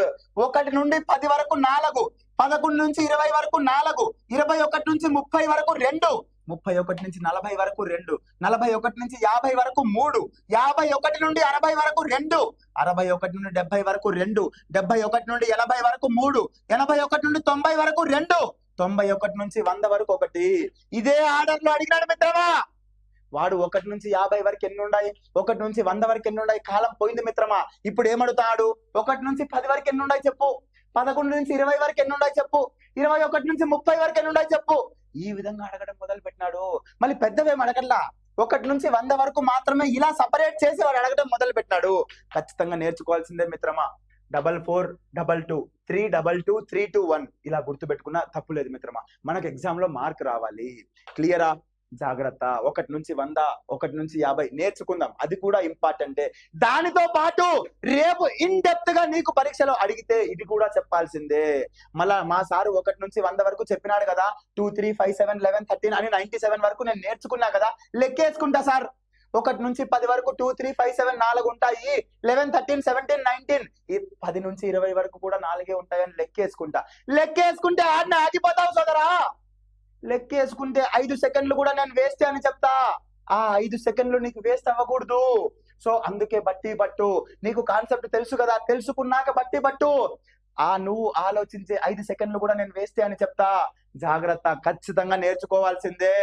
1 నుండి 10 వరకు 4, 11 నుంచి 20 వరకు 4, 21 నుంచి 30 వరకు 2, 31 నుంచి 40 వరకు 2, 41 నుంచి 50 వరకు 3, 51 నుండి 60 వరకు 2, 61 నుండి 70 వరకు 2, 71 నుండి 80 వరకు 3, 81 నుండి 90 వరకు 2, 91 నుంచి 100 వరకు 1. ఇదే ఆర్డర్ లో అడిగినాడు మిత్రమా. వాడు 1 నుంచి 50 వరకు ఎన్ని ఉన్నాయి, 1 నుంచి 100 వరకు ఎన్ని ఉన్నాయి? కాలం పోయింది మిత్రమా. ఇప్పుడు ఏమడుగుతాడు? 1 నుంచి 10 వరకు ఎన్ని ఉన్నాయి చెప్పు, 11 నుంచి 20 వరకు ఎన్ని ఉన్నాయి చెప్పు, 21 నుంచి 30 వరకు ఎన్ని ఉన్నాయి చెప్పు. ఈ విధంగా అడగడం మొదలు పెట్టినాడు. మళ్ళీ పెద్దవేం అడగల్లా, 1 నుంచి 100 వరకు మాత్రమే ఇలా సపరేట్ చేసి వాడు అడగడం మొదలు పెట్టినాడు. ఖచ్చితంగా నేర్చుకోవాల్సిందే మిత్రమా. 4422 322 321 ఇలా గుర్తు పెట్టుకున్నా తప్పులేదు మిత్రమా. మనకు ఎగ్జామ్ లో మార్క్ రావాలి. క్లియరా? జాగ్రత్త. 1 నుంచి 100, 1 నుంచి 50 నేర్చుకుందాం. అది కూడా ఇంపార్టెంటే. దానితో పాటు రేపు ఇన్ డెప్త్ గా నీకు పరీక్షలో అడిగితే ఇది కూడా చెప్పాల్సిందే. మళ్ళా మా సారు 1 నుంచి 100 వరకు చెప్పినాడు కదా, 2 3 5 7 11 13 అని 97 వరకు నేను నేర్చుకున్నా కదా, లెక్కేసుకుంటా సార్. 1 నుంచి 10 వరకు 2 3 5 7 4 ఉంటాయి, 11 13 17 19, 10 నుంచి 20 వరకు కూడా 4 ఉంటాయని లెక్కేసుకుంటే ఆడిని ఆగిపోతావు సోదరా. లెక్కేసుకుంటే 5 సెకండ్లు కూడా నేను వేస్ట్ అని చెప్తా. ఆ 5 సెకండ్లు నీకు వేస్ట్ అవ్వకూడదు. సో అందుకే బట్టి పట్టు. నీకు కాన్సెప్ట్ తెలుసు కదా, తెలుసుకున్నాక బట్టి పట్టు. నువ్వు ఆలోచించే 5 సెకండ్లు కూడా నేను వేస్ట్ అని చెప్తా. జాగ్రత్త, ఖచ్చితంగా నేర్చుకోవాల్సిందే.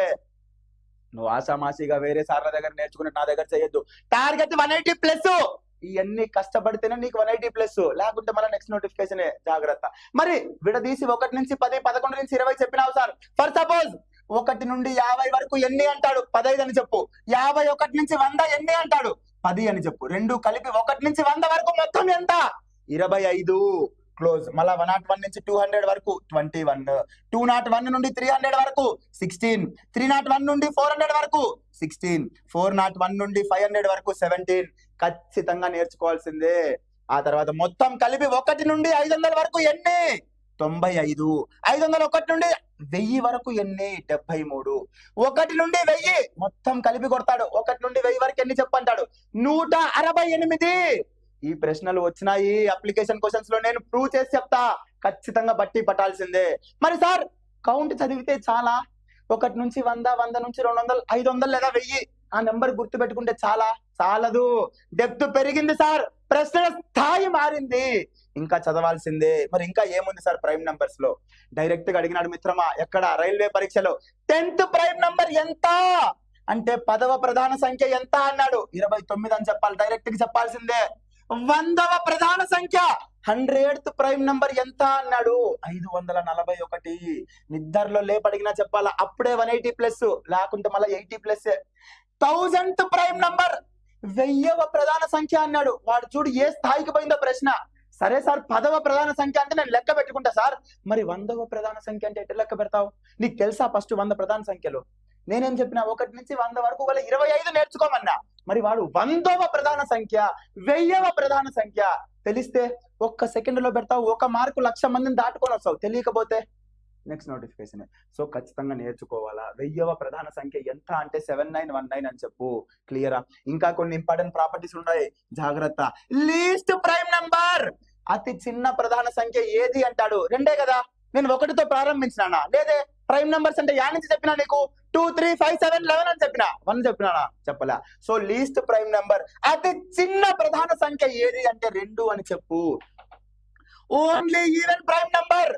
నువ్వు ఆశామాషిగా వేరే సార్ల దగ్గర నేర్చుకున్నట్టు నా దగ్గర చేయొద్దు. టార్గెట్ 180+. ఇవన్నీ కష్టపడితేనే నీకు 180+, లేకుంటే మళ్ళీ నెక్స్ట్ నోటిఫికేషన్. జాగ్రత్త. మరి విడదీసి 1 నుంచి 10, 11 నుంచి 20 చెప్పినావు సార్. ఫర్ సపోజ్ 1 నుండి 50 వరకు ఎన్ని అంటాడు? 15 అని చెప్పు. 51 నుంచి 100 ఎన్ని అంటాడు? 10 అని చెప్పు. రెండు కలిపి 1 నుంచి 100 వరకు మొత్తం ఎంత? 25. క్లోజ్. మళ్ళా 101 నుంచి 200 వరకు 21, 201 నుండి 300 వరకు 16, 301 నుండి 400 వరకు 16, 401 నుండి 500 వరకు 17. ఖచ్చితంగా నేర్చుకోవాల్సిందే. ఆ తర్వాత మొత్తం కలిపి 1 నుండి 500 వరకు ఎన్ని? 95. 501 నుండి 1000 వరకు ఎన్ని? 73. 1 నుండి 1000 మొత్తం కలిపి కొడతాడు. 1 నుండి 1000 వరకు ఎన్ని చెప్పంటాడు? 168. ఈ ప్రశ్నలు వచ్చినాయి అప్లికేషన్ క్వశ్చన్స్ లో, నేను ప్రూవ్ చేసి చెప్తా. ఖచ్చితంగా బట్టి పట్టాల్సిందే. మరి సార్ కౌంట్ చదివితే చాలా? 1 నుంచి 100, 100 నుంచి 200, 500 లేదా 1000 ఆ నెంబర్ గుర్తు పెట్టుకుంటే చాలా? చాలదు, డెప్త్ పెరిగింది సార్, ప్రశ్నల స్థాయి మారింది, ఇంకా చదవాల్సిందే. మరి ఇంకా ఏముంది సార్ ప్రైమ్ నంబర్స్ లో? డైరెక్ట్ గా అడిగినాడు మిత్రమా, ఎక్కడ? రైల్వే పరీక్షలో 10th ప్రైమ్ నంబర్ ఎంత అంటే 10వ ప్రధాన సంఖ్య ఎంత అన్నాడు. 29 అని చెప్పాలి, డైరెక్ట్ గా చెప్పాల్సిందే. 100వ ప్రధాన సంఖ్య 100th ప్రైమ్ నంబర్ ఎంత అన్నాడు. 541. నిద్రలో లేపడిగినా చెప్పాలా, అప్పుడే 180 ప్లస్, లేకుంటే మళ్ళీ 80 ప్లస్. 1000th ప్రైమ్ నంబర్ 1000వ ప్రధాన సంఖ్య అన్నాడు. వాడు చూడు ఏ స్థాయికి పోయిందో ప్రశ్న. సరే సార్ 10వ ప్రధాన సంఖ్య అంటే నేను లెక్క పెట్టుకుంటా సార్, మరి 100వ ప్రధాన సంఖ్య అంటే ఎట్లా లెక్క పెడతావు? నీకు తెలుసా ఫస్ట్ 100 ప్రధాన సంఖ్యలు? నేనేం చెప్పినా 1 నుంచి 100 వరకు వాళ్ళ 25 నేర్చుకోమన్నా. మరి వాడు 100వ ప్రధాన సంఖ్య, 1000వ ప్రధాన సంఖ్య తెలిస్తే ఒక్క సెకండ్ లో పెడతావు, 1 మార్కు 1,00,000 మందిని దాటుకొని వస్తావు. తెలియకపోతే నెక్స్ట్ నోటిఫికేషన్. సో ఖచ్చితంగా నేర్చుకోవాలా. 1000వ ప్రధాన సంఖ్య ఎంత అంటే 7919 అని చెప్పు. క్లియరా? ఇంకా కొన్ని ఇంపార్టెంట్ ప్రాపర్టీస్ ఉన్నాయి, జాగ్రత్త. లీస్ట్ ప్రైమ్ నంబర్, అతి చిన్న ప్రధాన సంఖ్య ఏది అంటాడు. 2 కదా, నేను 1తో ప్రారంభించినా లేదే. ప్రైమ్ నంబర్స్ అంటే యా నుంచి చెప్పినా నీకు? 2, 3, 5, 7, 11 అని చెప్పినా, 1 చెప్పినా చెప్పలా. సో లీస్ట్ ప్రైమ్ నంబర్, అతి చిన్న ప్రధాన సంఖ్య ఏది అంటే 2 అని చెప్పు. ఓన్లీ ఈవెన్ ప్రైమ్ నంబర్,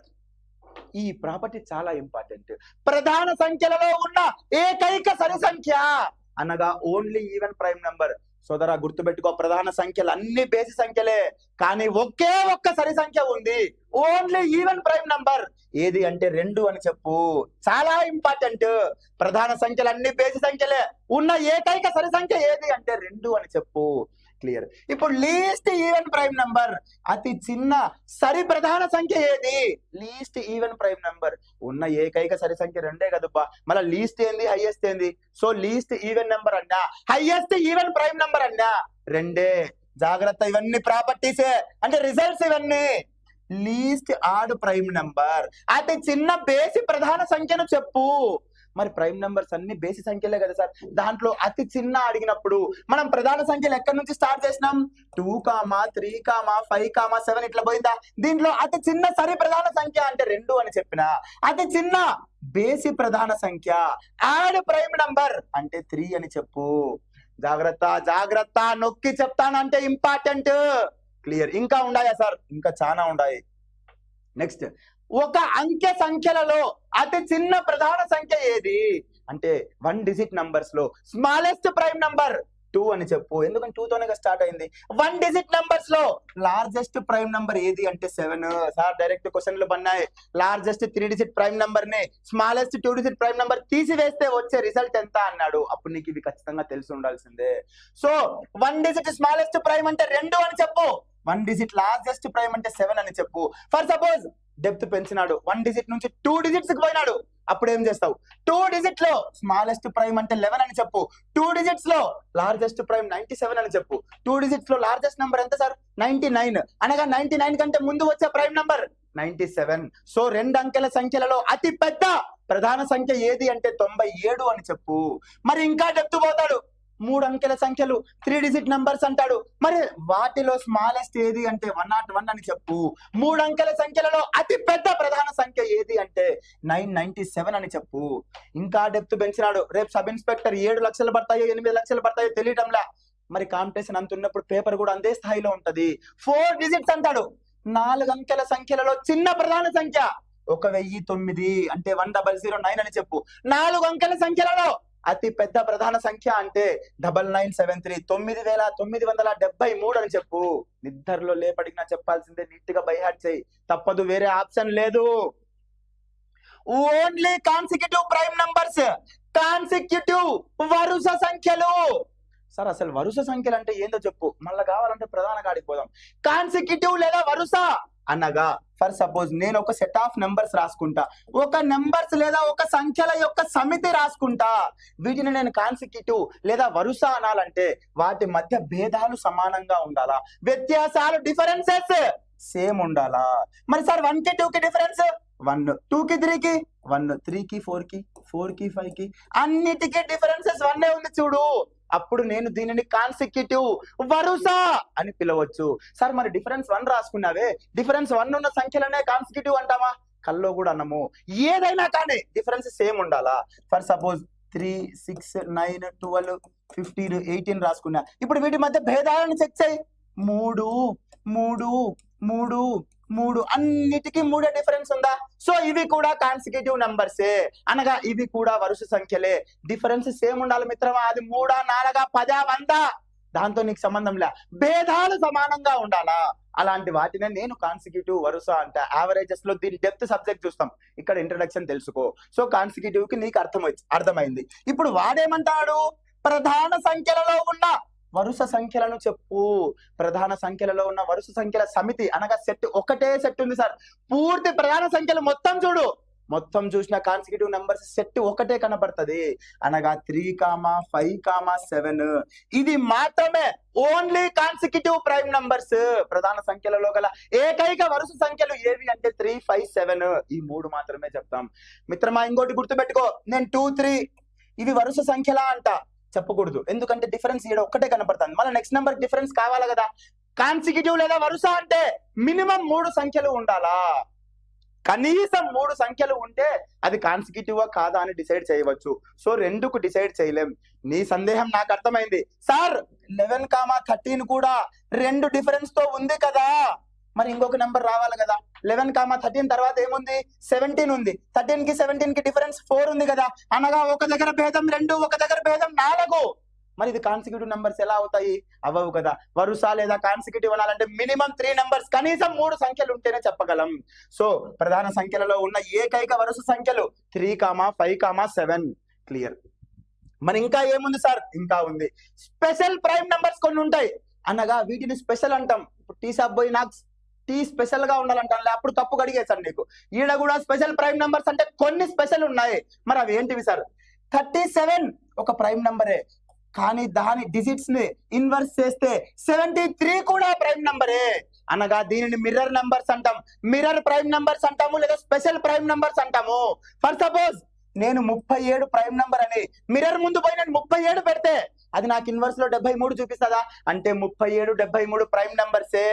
ఈ ప్రాపర్టీ చాలా ఇంపార్టెంట్. ప్రధాన సంఖ్యలలో ఉన్న ఏకైక సరి సంఖ్య అనగా ఓన్లీ ఈవెన్ ప్రైమ్ నంబర్. సోదరా గుర్తుపెట్టుకో, ప్రధాన సంఖ్యలు అన్ని బేసి సంఖ్యలే, కానీ ఒకే ఒక్క సరి సంఖ్య ఉంది, ఓన్లీ ఈవెన్ ప్రైమ్ నంబర్. ఏది అంటే 2 అని చెప్పు. చాలా ఇంపార్టెంట్. ప్రధాన సంఖ్యలు అన్ని బేసి సంఖ్యలే, ఉన్న ఏకైక సరి సంఖ్య ఏది అంటే 2 అని చెప్పు. క్లియర్? ఇప్పుడు లీస్ట్ ఈవెన్ ప్రైమ్ నంబర్, అతి చిన్న సరి ప్రధాన సంఖ్య ఏది? Least even prime number. ఉన్న ఏకైక సరి సంఖ్య 2 కదబ్బా, మళ్ళీ లీస్ట్ ఏంది, హైయెస్ట్ ఏంది? సో లీస్ట్ ఈవెన్ నంబర్ అన్నా, హైయెస్ట్ ఈవెన్ ప్రైమ్ నంబర్ అన్నా 2. జాగ్రత్త, ఇవన్నీ ప్రాపర్టీసే అంటే రిజల్ట్స్ ఇవన్నీ. లీస్ట్ ఆడ్ ప్రైమ్ నంబర్, అతి చిన్న బేసి ప్రధాన సంఖ్యను చెప్పు. మరి ప్రైమ్ నంబర్స్ అన్ని బేసి సంఖ్యలే కదా సార్, దాంట్లో అతి చిన్న అడిగినప్పుడు మనం ప్రధాన సంఖ్యలు ఎక్కడి నుంచి స్టార్ట్ చేసినాం? 2, 3, 5, 7 ఇట్లా పోయిందా? దీంట్లో అతి చిన్న సరి ప్రధాన సంఖ్య అంటే 2 అని చెప్పిన. అతి చిన్న బేసి ప్రధాన సంఖ్య యాడ్ ప్రైమ్ నంబర్ అంటే 3 అని చెప్పు. జాగ్రత్త జాగ్రత్త, నొక్కి చెప్తానంటే ఇంపార్టెంట్. క్లియర్? ఇంకా ఉన్నాయా సార్? ఇంకా చాలా ఉన్నాయి. నెక్స్ట్, ఒక అంకె సంఖ్యలలో అతి చిన్న ప్రధాన సంఖ్య ఏది అంటే 1 డిజిట్ నంబర్స్ లో స్మాలెస్ట్ ప్రైమ్ నంబర్ 2 అని చెప్పు. ఎందుకంటే 2 తోనే స్టార్ట్ అయింది. 1 డిజిట్ నంబర్స్ లో లార్జెస్ట్ ప్రైమ్ నంబర్ ఏది అంటే 7. సార్ డైరెక్ట్ క్వశ్చన్లు పన్నాయి. లార్జెస్ట్ 3 డిజిట్ ప్రైమ్ నంబర్ ని స్మాలెస్ట్ 2 డిజిట్ ప్రైమ్ నంబర్ తీసివేస్తే వచ్చే రిజల్ట్ ఎంత అన్నాడు. అప్పుడు నీకు ఇవి ఖచ్చితంగా తెలిసి ఉండాల్సిందే. సో 1 డిజిట్ స్మాలెస్ట్ ప్రైమ్ అంటే 2 అని చెప్పు. 1 డిజిట్ లార్జెస్ట్ ప్రైమ్ అంటే 7 అని చెప్పు. ఫర్ సపోజ్ డెప్త్ పెంచినాడు, 1 డిజిట్ నుంచి 2 డిజిట్స్ కి పోయినాడు, అప్పుడు ఏం చేస్తావు? 2 డిజిట్ లో స్మాలెస్ట్ ప్రైమ్ అంటే 11 అని చెప్పు. 2 డిజిట్స్ లో లార్జెస్ట్ ప్రైమ్ 97 అని చెప్పు. 2 డిజిట్స్ లో లార్జెస్ట్ నంబర్ ఎంత సార్? 99. అనగా 99 కంటే ముందు వచ్చే ప్రైమ్ నంబర్ 97. సో 2 అంకెల సంఖ్యలలో అతి పెద్ద ప్రధాన సంఖ్య ఏది అంటే 97 అని చెప్పు. మరి ఇంకా డెప్త్ పోతాడు, 3 అంకెల సంఖ్యలు 3 డిజిట్ నంబర్స్ అంటాడు. మరి వాటిలో స్మాలెస్ట్ ఏది అంటే 101 అని చెప్పు. 3 అంకెల సంఖ్యలలో అతి పెద్ద ప్రధాన సంఖ్య ఏది అంటే 997 అని చెప్పు. ఇంకా డెప్త్ పెంచినాడు, రేపు సబ్ ఇన్స్పెక్టర్ 7 లక్షలు పడతాయో 8 లక్షలు పడతాయో తెలియటంలా. మరి కాంపిటీషన్ అంత ఉన్నప్పుడు పేపర్ కూడా అందే స్థాయిలో ఉంటది. 4 డిజిట్స్ అంటాడు. 4 అంకెల సంఖ్యలలో చిన్న ప్రధాన సంఖ్య 1009 అంటే 1009 అని చెప్పు. 4 అంకెల సంఖ్యలలో అతి పెద్ద ప్రధాన సంఖ్య అంటే 9973 9973 అని చెప్పు. నిద్రలో లేపడిగినా చెప్పాల్సిందే, నీట్ గా బై హార్ట్ చేయి, తప్పదు, వేరే ఆప్షన్ లేదు. Only consecutive prime numbers, consecutive వరుస సంఖ్యలు. సార్ అసలు వరుస సంఖ్యలు అంటే ఏందో చెప్పు, మళ్ళీ కావాలంటే ప్రధాన కాడికి పోదాం. కాన్సిక్యూటివ్ లేదా వరుస అనగా ఫర్ సపోజ్ నేను ఒక సెట్ ఆఫ్ నెంబర్స్ రాసుకుంటా, ఒక నెంబర్స్ లేదా ఒక సంఖ్యల యొక్క సమితి రాసుకుంటా. వీటిని నేను కాన్సిక్యూటివ్ లేదా వరుస అనాలంటే వాటి మధ్య భేదాలు సమానంగా ఉండాలా, వ్యత్యాసాలు డిఫరెన్సెస్ సేమ్ ఉండాలా. మరి సార్ 1 కి 2 కి డిఫరెన్స్ 1, 2 కి 3 కి 1, 3 కి 4 కి 4 కి 5 కి అన్నిటికీ డిఫరెన్సెస్ 1 ఉంది చూడు. అప్పుడు నేను దీనిని కాన్సిక్యూటివ్ వరుస అని పిలవచ్చు. సార్ మరి డిఫరెన్స్ 1 రాసుకున్నావే, డిఫరెన్స్ 1 ఉన్న సంఖ్యలనే కాన్సిక్యూటివ్ అంటామా? కల్లో కూడా అన్నము. ఏదైనా కానీ డిఫరెన్స్ సేమ్ ఉండాలా. ఫర్ సపోజ్ 3, 6, 9, 12, 15, 18 రాసుకున్నా. ఇప్పుడు వీటి మధ్య భేదాలను చెక్ చేయి. 3, 3, 3, 3 అన్నిటికీ 3 డిఫరెన్స్ ఉందా? సో ఇవి కూడా కాన్సిక్యూటివ్ నంబర్సే, అనగా ఇవి కూడా వరుస సంఖ్యలే. డిఫరెన్స్ సేమ్ ఉండాలి మిత్రమా. అది 3, 4, 10, 100 దాంతో నీకు సంబంధం లే. భేదాలు సమానంగా ఉండాలా, అలాంటి వాటినే నేను కాన్సిక్యూటివ్ వరుస అంటే. యావరేజెస్ లో దీని డెప్త్ సబ్జెక్ట్ చూస్తాం, ఇక్కడ ఇంట్రడక్షన్ తెలుసుకో. సో కాన్సిక్యూటివ్ కి నీకు అర్థమైంది. ఇప్పుడు వాడేమంటాడు, ప్రధాన సంఖ్యలలో ఉన్న వరుస సంఖ్యలను చెప్పు. ప్రధాన సంఖ్యలలో ఉన్న వరుస సంఖ్యల సమితి అనగా సెట్, ఒకటే సెట్ ఉంది సార్. పూర్తి ప్రధాన సంఖ్యలు మొత్తం చూడు, మొత్తం చూసిన కాన్సిక్యూటివ్ నంబర్స్ సెట్ ఒకటే కనబడుతుంది, అనగా 3, 5, 7. ఇది మాత్రమే ఓన్లీ కాన్సిక్యూటివ్ ప్రైమ్ నంబర్స్. ప్రధాన సంఖ్యలలో గల ఏకైక వరుస సంఖ్యలు ఏవి అంటే 3, 5, 7 ఈ 3 మాత్రమే చెప్తాం మిత్రమా. ఇంకోటి గుర్తుపెట్టుకో, నేను 2, 3 ఇవి వరుస సంఖ్యలా అంట చెప్పకూడదు, ఎందుకంటే డిఫరెన్స్ ఇక్కడ ఒక్కటే కనపడుతుంది. మళ్ళీ నెక్స్ట్ నెంబర్ డిఫరెన్స్ కావాలి కదా. కాన్సిక్యూటివ్ లేదా వరుస అంటే మినిమం 3 సంఖ్యలు ఉండాలా, కనీసం 3 సంఖ్యలు ఉంటే అది కాన్సిక్యూటివా కాదా అని డిసైడ్ చేయవచ్చు. సో 2కు డిసైడ్ చేయలేం. నీ సందేహం నాకు అర్థమైంది సార్. 11, 13 కూడా 2 డిఫరెన్స్ తో ఉంది కదా, మరి ఇంకొక నెంబర్ రావాలి కదా. 11, 13 తర్వాత ఏముంది, 17 ఉంది. 13 కి 17 కి డిఫరెన్స్ 4 ఉంది కదా, అనగా ఒక దగ్గర భేదం 2, ఒక దగ్గర భేదం 4. మరి ఇది కాన్సిక్యూటివ్ నంబర్స్ ఎలా అవుతాయి, అవ్వవు కదా. వరుస లేదా కాన్సిక్యూటివ్ అనాలంటే మినిమం 3 నంబర్స్, కనీసం 3 సంఖ్యలు ఉంటేనే చెప్పగలం. సో ప్రధాన సంఖ్యలలో ఉన్న ఏకైక వరుస సంఖ్యలు 3, 5, 7 క్లియర్. మరి ఇంకా ఏముంది సార్, ఇంకా ఉంది స్పెషల్ ప్రైమ్ నంబర్స్ కొన్ని ఉంటాయి, అనగా వీటిని స్పెషల్ అంటాం. ఇప్పుడు టీ సాబ్ పోయి నాకు టీ స్పెషల్ గా ఉండాలంటాను, అప్పుడు తప్పు కడిగేశాను నీకు. ఈడ కూడా స్పెషల్ ప్రైమ్ నంబర్స్ అంటే కొన్ని స్పెషల్ ఉన్నాయి. మరి అవి ఏంటివి సార్? 37 ఒక ప్రైమ్ నంబరే, కానీ దాని డిజిట్స్ ని ఇన్వర్స్ చేస్తే 73 కూడా ప్రైమ్ నంబరే, అనగా దీనిని మిర్రర్ నంబర్స్ అంటాం, మిర్రర్ ప్రైమ్ నంబర్స్ అంటాము, లేదా స్పెషల్ ప్రైమ్ నంబర్స్ అంటాము. ఫర్ సపోజ్ నేను 37 ప్రైమ్ నంబర్ అని మిర్రర్ ముందు పోయి నేను 37 పెడితే అది నాకు ఇన్వర్స్ లో 73 చూపిస్తుందా? అంటే 37, 73 ప్రైమ్ నంబర్సే,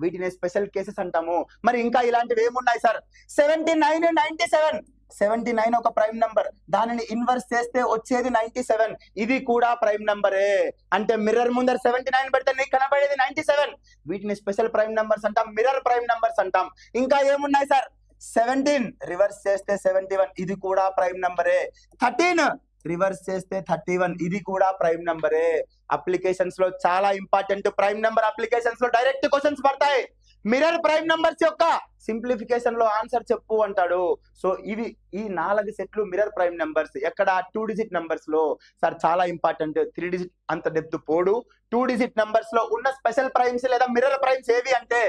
వీటిని స్పెషల్ కేసెస్ అంటాము. మరి ఇంకా ఇలాంటివి ఏమున్నాయి సార్? 79, 97 79 ఒక ప్రైమ్ నంబర్, దానిని ఇన్వర్స్ చేస్తే వచ్చేది 97, ఇది కూడా ప్రైమ్ నంబరే. అంటే మిర్రర్ ముందర 79 పెడితే నీకు కనబడేది 97, వీటిని స్పెషల్ ప్రైమ్ నంబర్స్ అంటాం, మిర్రర్ ప్రైమ్ నంబర్స్ అంటాం. ఇంకా ఏమున్నాయి సార్? 17 రివర్స్ చేస్తే 71, ఇది కూడా ప్రైమ్ నంబరే. 13 రివర్స్ చేస్తే 31, ఇది కూడా ప్రైమ్ నంబరే. అప్లికేషన్స్ లో చాలా ఇంపార్టెంట్, ప్రైమ్ నంబర్ అప్లికేషన్స్ లో డైరెక్ట్ క్వశ్చన్స్ పడతాయి. మిర్రర్ ప్రైమ్ నంబర్స్ యొక్క సింప్లిఫికేషన్ లో ఆన్సర్ చెప్పు అంటాడు. సో ఇవి ఈ 4 సెట్లు మిర్రర్ ప్రైమ్ నంబర్స్. ఎక్కడ? 2 డిజిట్ నంబర్స్ లో. సార్ చాలా ఇంపార్టెంట్, 3 డిజిట్ అంత డెప్త్ పోడు. 2 డిజిట్ నంబర్స్ లో ఉన్న స్పెషల్ ప్రైమ్స్ లేదా మిర్రర్ ప్రైమ్స్ ఏవి అంటే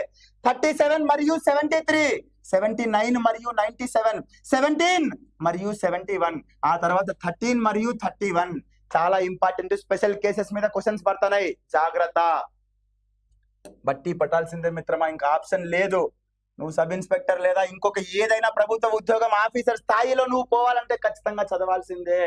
37 మరియు 73, 79 మరియు 97, 17 మరియు 71, ఆ తర్వాత 13 మరియు 31. చాలా ఇంపార్టెంట్, స్పెషల్ కేసెస్ మీద క్వశ్చన్స్ పడుతున్నాయి, జాగ్రత్త. బట్టి పట్టాల్సిందే మిత్రమా, ఇంకా ఆప్షన్ లేదు. నువ్వు సబ్ ఇన్స్పెక్టర్ లేదా ఇంకొక ఏదైనా ప్రభుత్వ ఉద్యోగం ఆఫీసర్ స్థాయిలో నువ్వు పోవాలంటే ఖచ్చితంగా చదవాల్సిందే.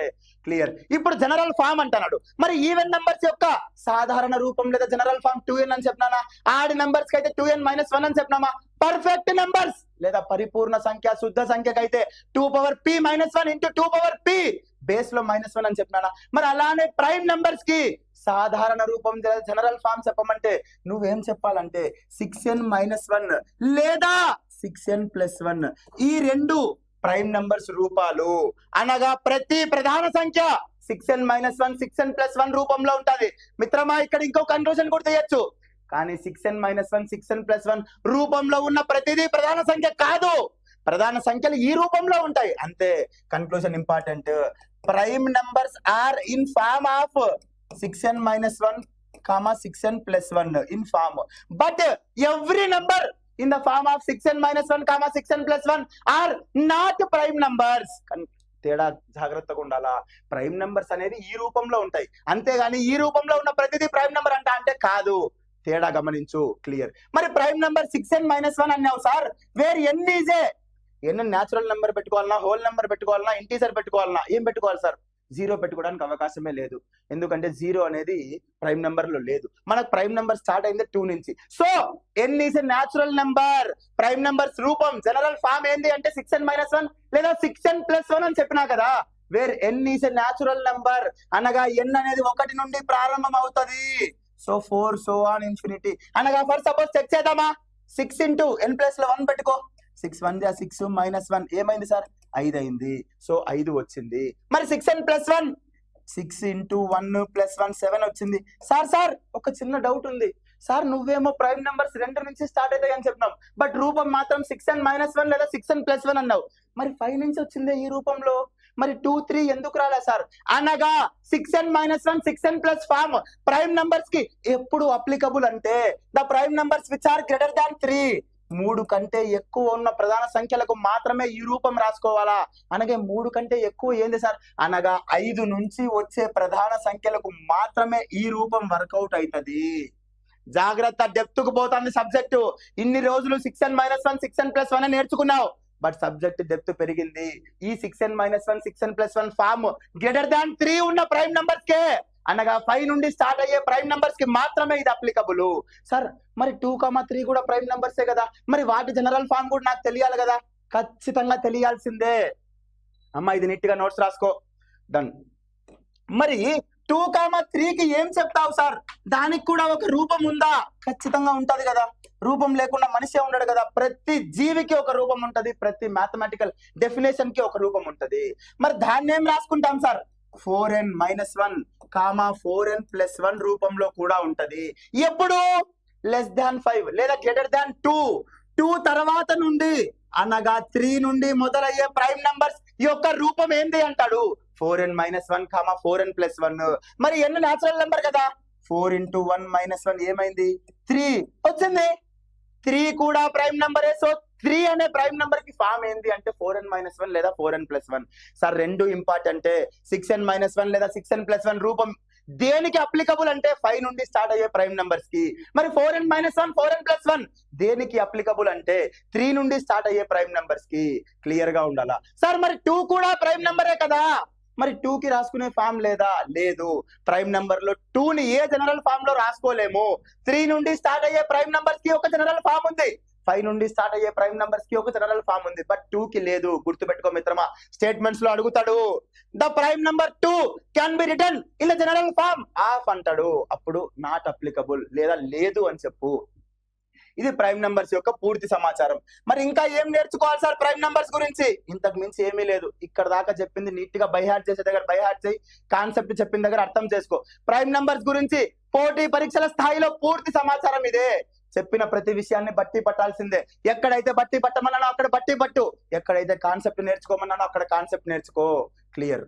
క్లియర్. ఇప్పుడు జనరల్ ఫామ్ అంటున్నాడు. మరి ఈవెన్ నంబర్స్ యొక్క సాధారణ రూపం లేదా జనరల్ ఫామ్ 2n అని చెప్పినానా? ఆడ్ నంబర్స్ కి అయితే 2n-1 అని చెప్పినామా? పర్ఫెక్ట్ నంబర్స్ లేదా పరిపూర్ణ సంఖ్య శుద్ధ సంఖ్యకైతే 2p-1 ఇంటూ 2p బేస్ లో -1 అని చెప్పినానా? మరి అలానే ప్రైమ్ నంబర్స్ కి సాధారణ రూపం జనరల్ ఫామ్ చెప్పమంటే నువ్వేం చెప్పాలంటే 6n-1 లేదా 6n+1, ఈ 2 ప్రైమ్ నంబర్స్ రూపాలు, అనగా ప్రతి ప్రధాన సంఖ్య 6n-1, 6n+1 రూపంలో ఉంటది మిత్రమా. ఇక్కడ ఇంకో కన్క్లూజన్ కూడా చేయొచ్చు, కానీ 6n-1, 6n+1 రూపంలో ఉన్న ప్రతిదీ ప్రధాన సంఖ్య కాదు, ప్రధాన సంఖ్యలు ఈ రూపంలో ఉంటాయి అంతే. Conclusion important. Prime numbers are in form of 6n-1, 6n+1 in form, but every number in the form of 6n-1, 6n+1 are not prime numbers. తేడా జాగ్రత్తగా ఉండాలా. ప్రైమ్ నంబర్స్ అనేది ఈ రూపంలో ఉంటాయి, అంతేగాని ఈ రూపంలో ఉన్న ప్రతిదీ ప్రైమ్ నంబర్ అంటే కాదు. తేడా గమనించు. క్లియర్. మరి ప్రైమ్ నంబర్ 6n-1 అన్నావు sir, where n is a, n natural number పెట్టుకోవాలన్నా, హోల్ నెంబర్ పెట్టుకోవాలన్నా, ఇంటీజర్ పెట్టుకోవాలన్నా, ఏం పెట్టుకోవాలి సార్? 0 పెట్టుకోవడానికి అవకాశమే లేదు, ఎందుకంటే 0 అనేది ప్రైమ్ నెంబర్ లో లేదు. మనకు ప్రైమ్ నెంబర్ స్టార్ట్ అయింది 2 నుంచి. So n is a natural number. Prime numbers రూపం జనరల్ ఫామ్ ఏంది అంటే 6n-1 లేదా 6n+1 అని చెప్పినా కదా. Where n is a natural number, అనగా ఎన్ అనేది 1 నుండి ప్రారంభం అవుతుంది. సో 4 సో ఆన్ ఇన్ఫినిటీ, అనగా ఫర్ సపోజ్ చెక్ చేద్దామా, 6 ఇంటూ ఎన్ ప్లస్ 1 పెట్టుకో, 6 1 6 -1 ఏమైంది సార్, 5 అయింది. సో 5 వచ్చింది. మరి 6n + 1, 6 ఇంటూ 1 + 1 7 వచ్చింది. సార్ ఒక చిన్న డౌట్ ఉంది సార్, నువ్వేమో ప్రైమ్ నెంబర్స్ 2 నుంచి స్టార్ట్ అవుతాయి అని చెప్పినావు, బట్ రూపం మాత్రం 6n - 1 లేదా 6n + 1 అన్నావు. మరి 5 నుంచి వచ్చిందే ఈ రూపంలో, మరి 2 3 ఎందుకు రాలే సార్? అనగా 6n - 1 6n + form prime numbers కి ఎప్పుడు అప్లికబుల్ అంటే the prime numbers which are greater than 3, 3 కంటే ఎక్కువ ఉన్న ప్రధాన సంఖ్యలకు మాత్రమే ఈ రూపం రాసుకోవాలా. అనగా 3 కంటే ఎక్కువ ఏంది సార్, అనగా 5 నుంచి వచ్చే ప్రధాన సంఖ్యలకు మాత్రమే ఈ రూపం వర్కౌట్ అవుతుంది. జాగ్రత్త, డెప్త్ కు పోతుంది సబ్జెక్టు. ఇన్ని రోజులు 6n - 1 6n + 1 నేర్చుకున్నావు, బట్ సబ్జెక్ట్ డెప్త్ పెరిగింది. ఈ 6n - 1 6n + 1 form greater than 3 ఉన్న ప్రైమ్ నంబర్స్ కే, అనగా 5 నుండి స్టార్ట్ అయ్యే ప్రైమ్ నంబర్స్ కి మాత్రమే ఇది అప్లికబుల్. సార్ మరి 2, 3 కూడా ప్రైమ్ నంబర్సే కదా, మరి వాటి జనరల్ ఫార్మ్ కూడా నాకు తెలియాలి కదా. ఖచ్చితంగా తెలియాల్సిందే అమ్మా, ఇది నీట్ గా నోట్స్ రాసుకో. డన్. మరి 2, 3కి ఏం చెప్తావు సార్, దానికి కూడా ఒక రూపం ఉందా? ఖచ్చితంగా ఉంటది కదా, రూపం లేకుండా మనిషే ఉండడు కదా. ప్రతి జీవికి ఒక రూపం ఉంటది, ప్రతి మ్యాథమెటికల్ డెఫినేషన్ కి ఒక రూపం ఉంటది. మరి దాన్ని ఏం రాసుకుంటాం సార్, 4n - 1 4n + 1 రూపంలో కూడా ఉంటది. ఎప్పుడు <5 లేదా <2, 2 తర్వాత నుండి, అనగా 3 నుండి మొదలయ్యే ప్రైమ్ నంబర్స్ యొక్క రూపం ఏంది అంటాడు, 4n - 1 4n + 1. మరి ఎన్ని న్యాచురల్ నెంబర్ కదా, 4 ఇంటూ 1 - 1 ఏమైంది, 3 వచ్చింది. 3 కూడా ప్రైమ్ నంబరే. సో 3 అనే ప్రైమ్ నంబర్ కి ఫామ్ ఏంది అంటే 4n - 1 లేదా 4n + 1. సార్ రెండు ఇంపార్టెంటే. 6n - 1 లేదా 6n + 1 రూపం దేనికి అప్లికబుల్ అంటే 5 నుండి స్టార్ట్ అయ్యే ప్రైమ్ నంబర్స్ కి. మరి 4n - 1 4n + 1 దేనికి అప్లికబుల్ అంటే 3 నుండి స్టార్ట్ అయ్యే ప్రైమ్ నంబర్స్ కి. క్లియర్ గా ఉండాలా సార్. మరి 2 కూడా ప్రైమ్ నంబరే కదా, మరి 2 కి రాసుకునే ఫామ్ లేదా, లేదు. ప్రైమ్ నంబర్ లో 2 ని ఏ జనరల్ ఫామ్ లో రాసుకోలేము. 3 నుండి స్టార్ట్ అయ్యే ప్రైమ్ నంబర్స్ కి ఒక జనరల్ ఫామ్ ఉంది, 5 నుండి స్టార్ట్ అయ్యే ప్రైమ్ నంబర్స్ కి ఒక జనరల్ ఫామ్ ఉంది, బట్ 2 కి లేదు. గుర్తుపెట్టుకో మిత్రమా, స్టేట్మెంట్స్ లో అడుగుతాడు, the prime number 2 can be return in general form of అంటాడు, అప్పుడు నాట్ అప్లికబుల్ లేదా లేదు అని చెప్పు. ఇది ప్రైమ్ నంబర్స్ యొక్క పూర్తి సమాచారం. మరి ఇంకా ఏం నేర్చుకోవాలి సార్ ప్రైమ్ నంబర్స్ గురించి? ఇంతకు మించి ఏమీ లేదు. ఇక్కడ దాకా చెప్పింది నీట్ గా బై హార్ట్ చేసే దగ్గర బై హార్ట్ చేయి, కాన్సెప్ట్ చెప్పిన దగ్గర అర్థం చేసుకో. ప్రైమ్ నంబర్స్ గురించి పోటీ పరీక్షల స్థాయిలో పూర్తి సమాచారం ఇదే. చెప్పిన ప్రతి విషయాన్ని బట్టి పట్టాల్సిందే. ఎక్కడైతే బట్టి పట్టమన్నానో అక్కడ బట్టి పట్టు, ఎక్కడైతే కాన్సెప్ట్ నేర్చుకోమన్నానో అక్కడ కాన్సెప్ట్ నేర్చుకో. క్లియర్.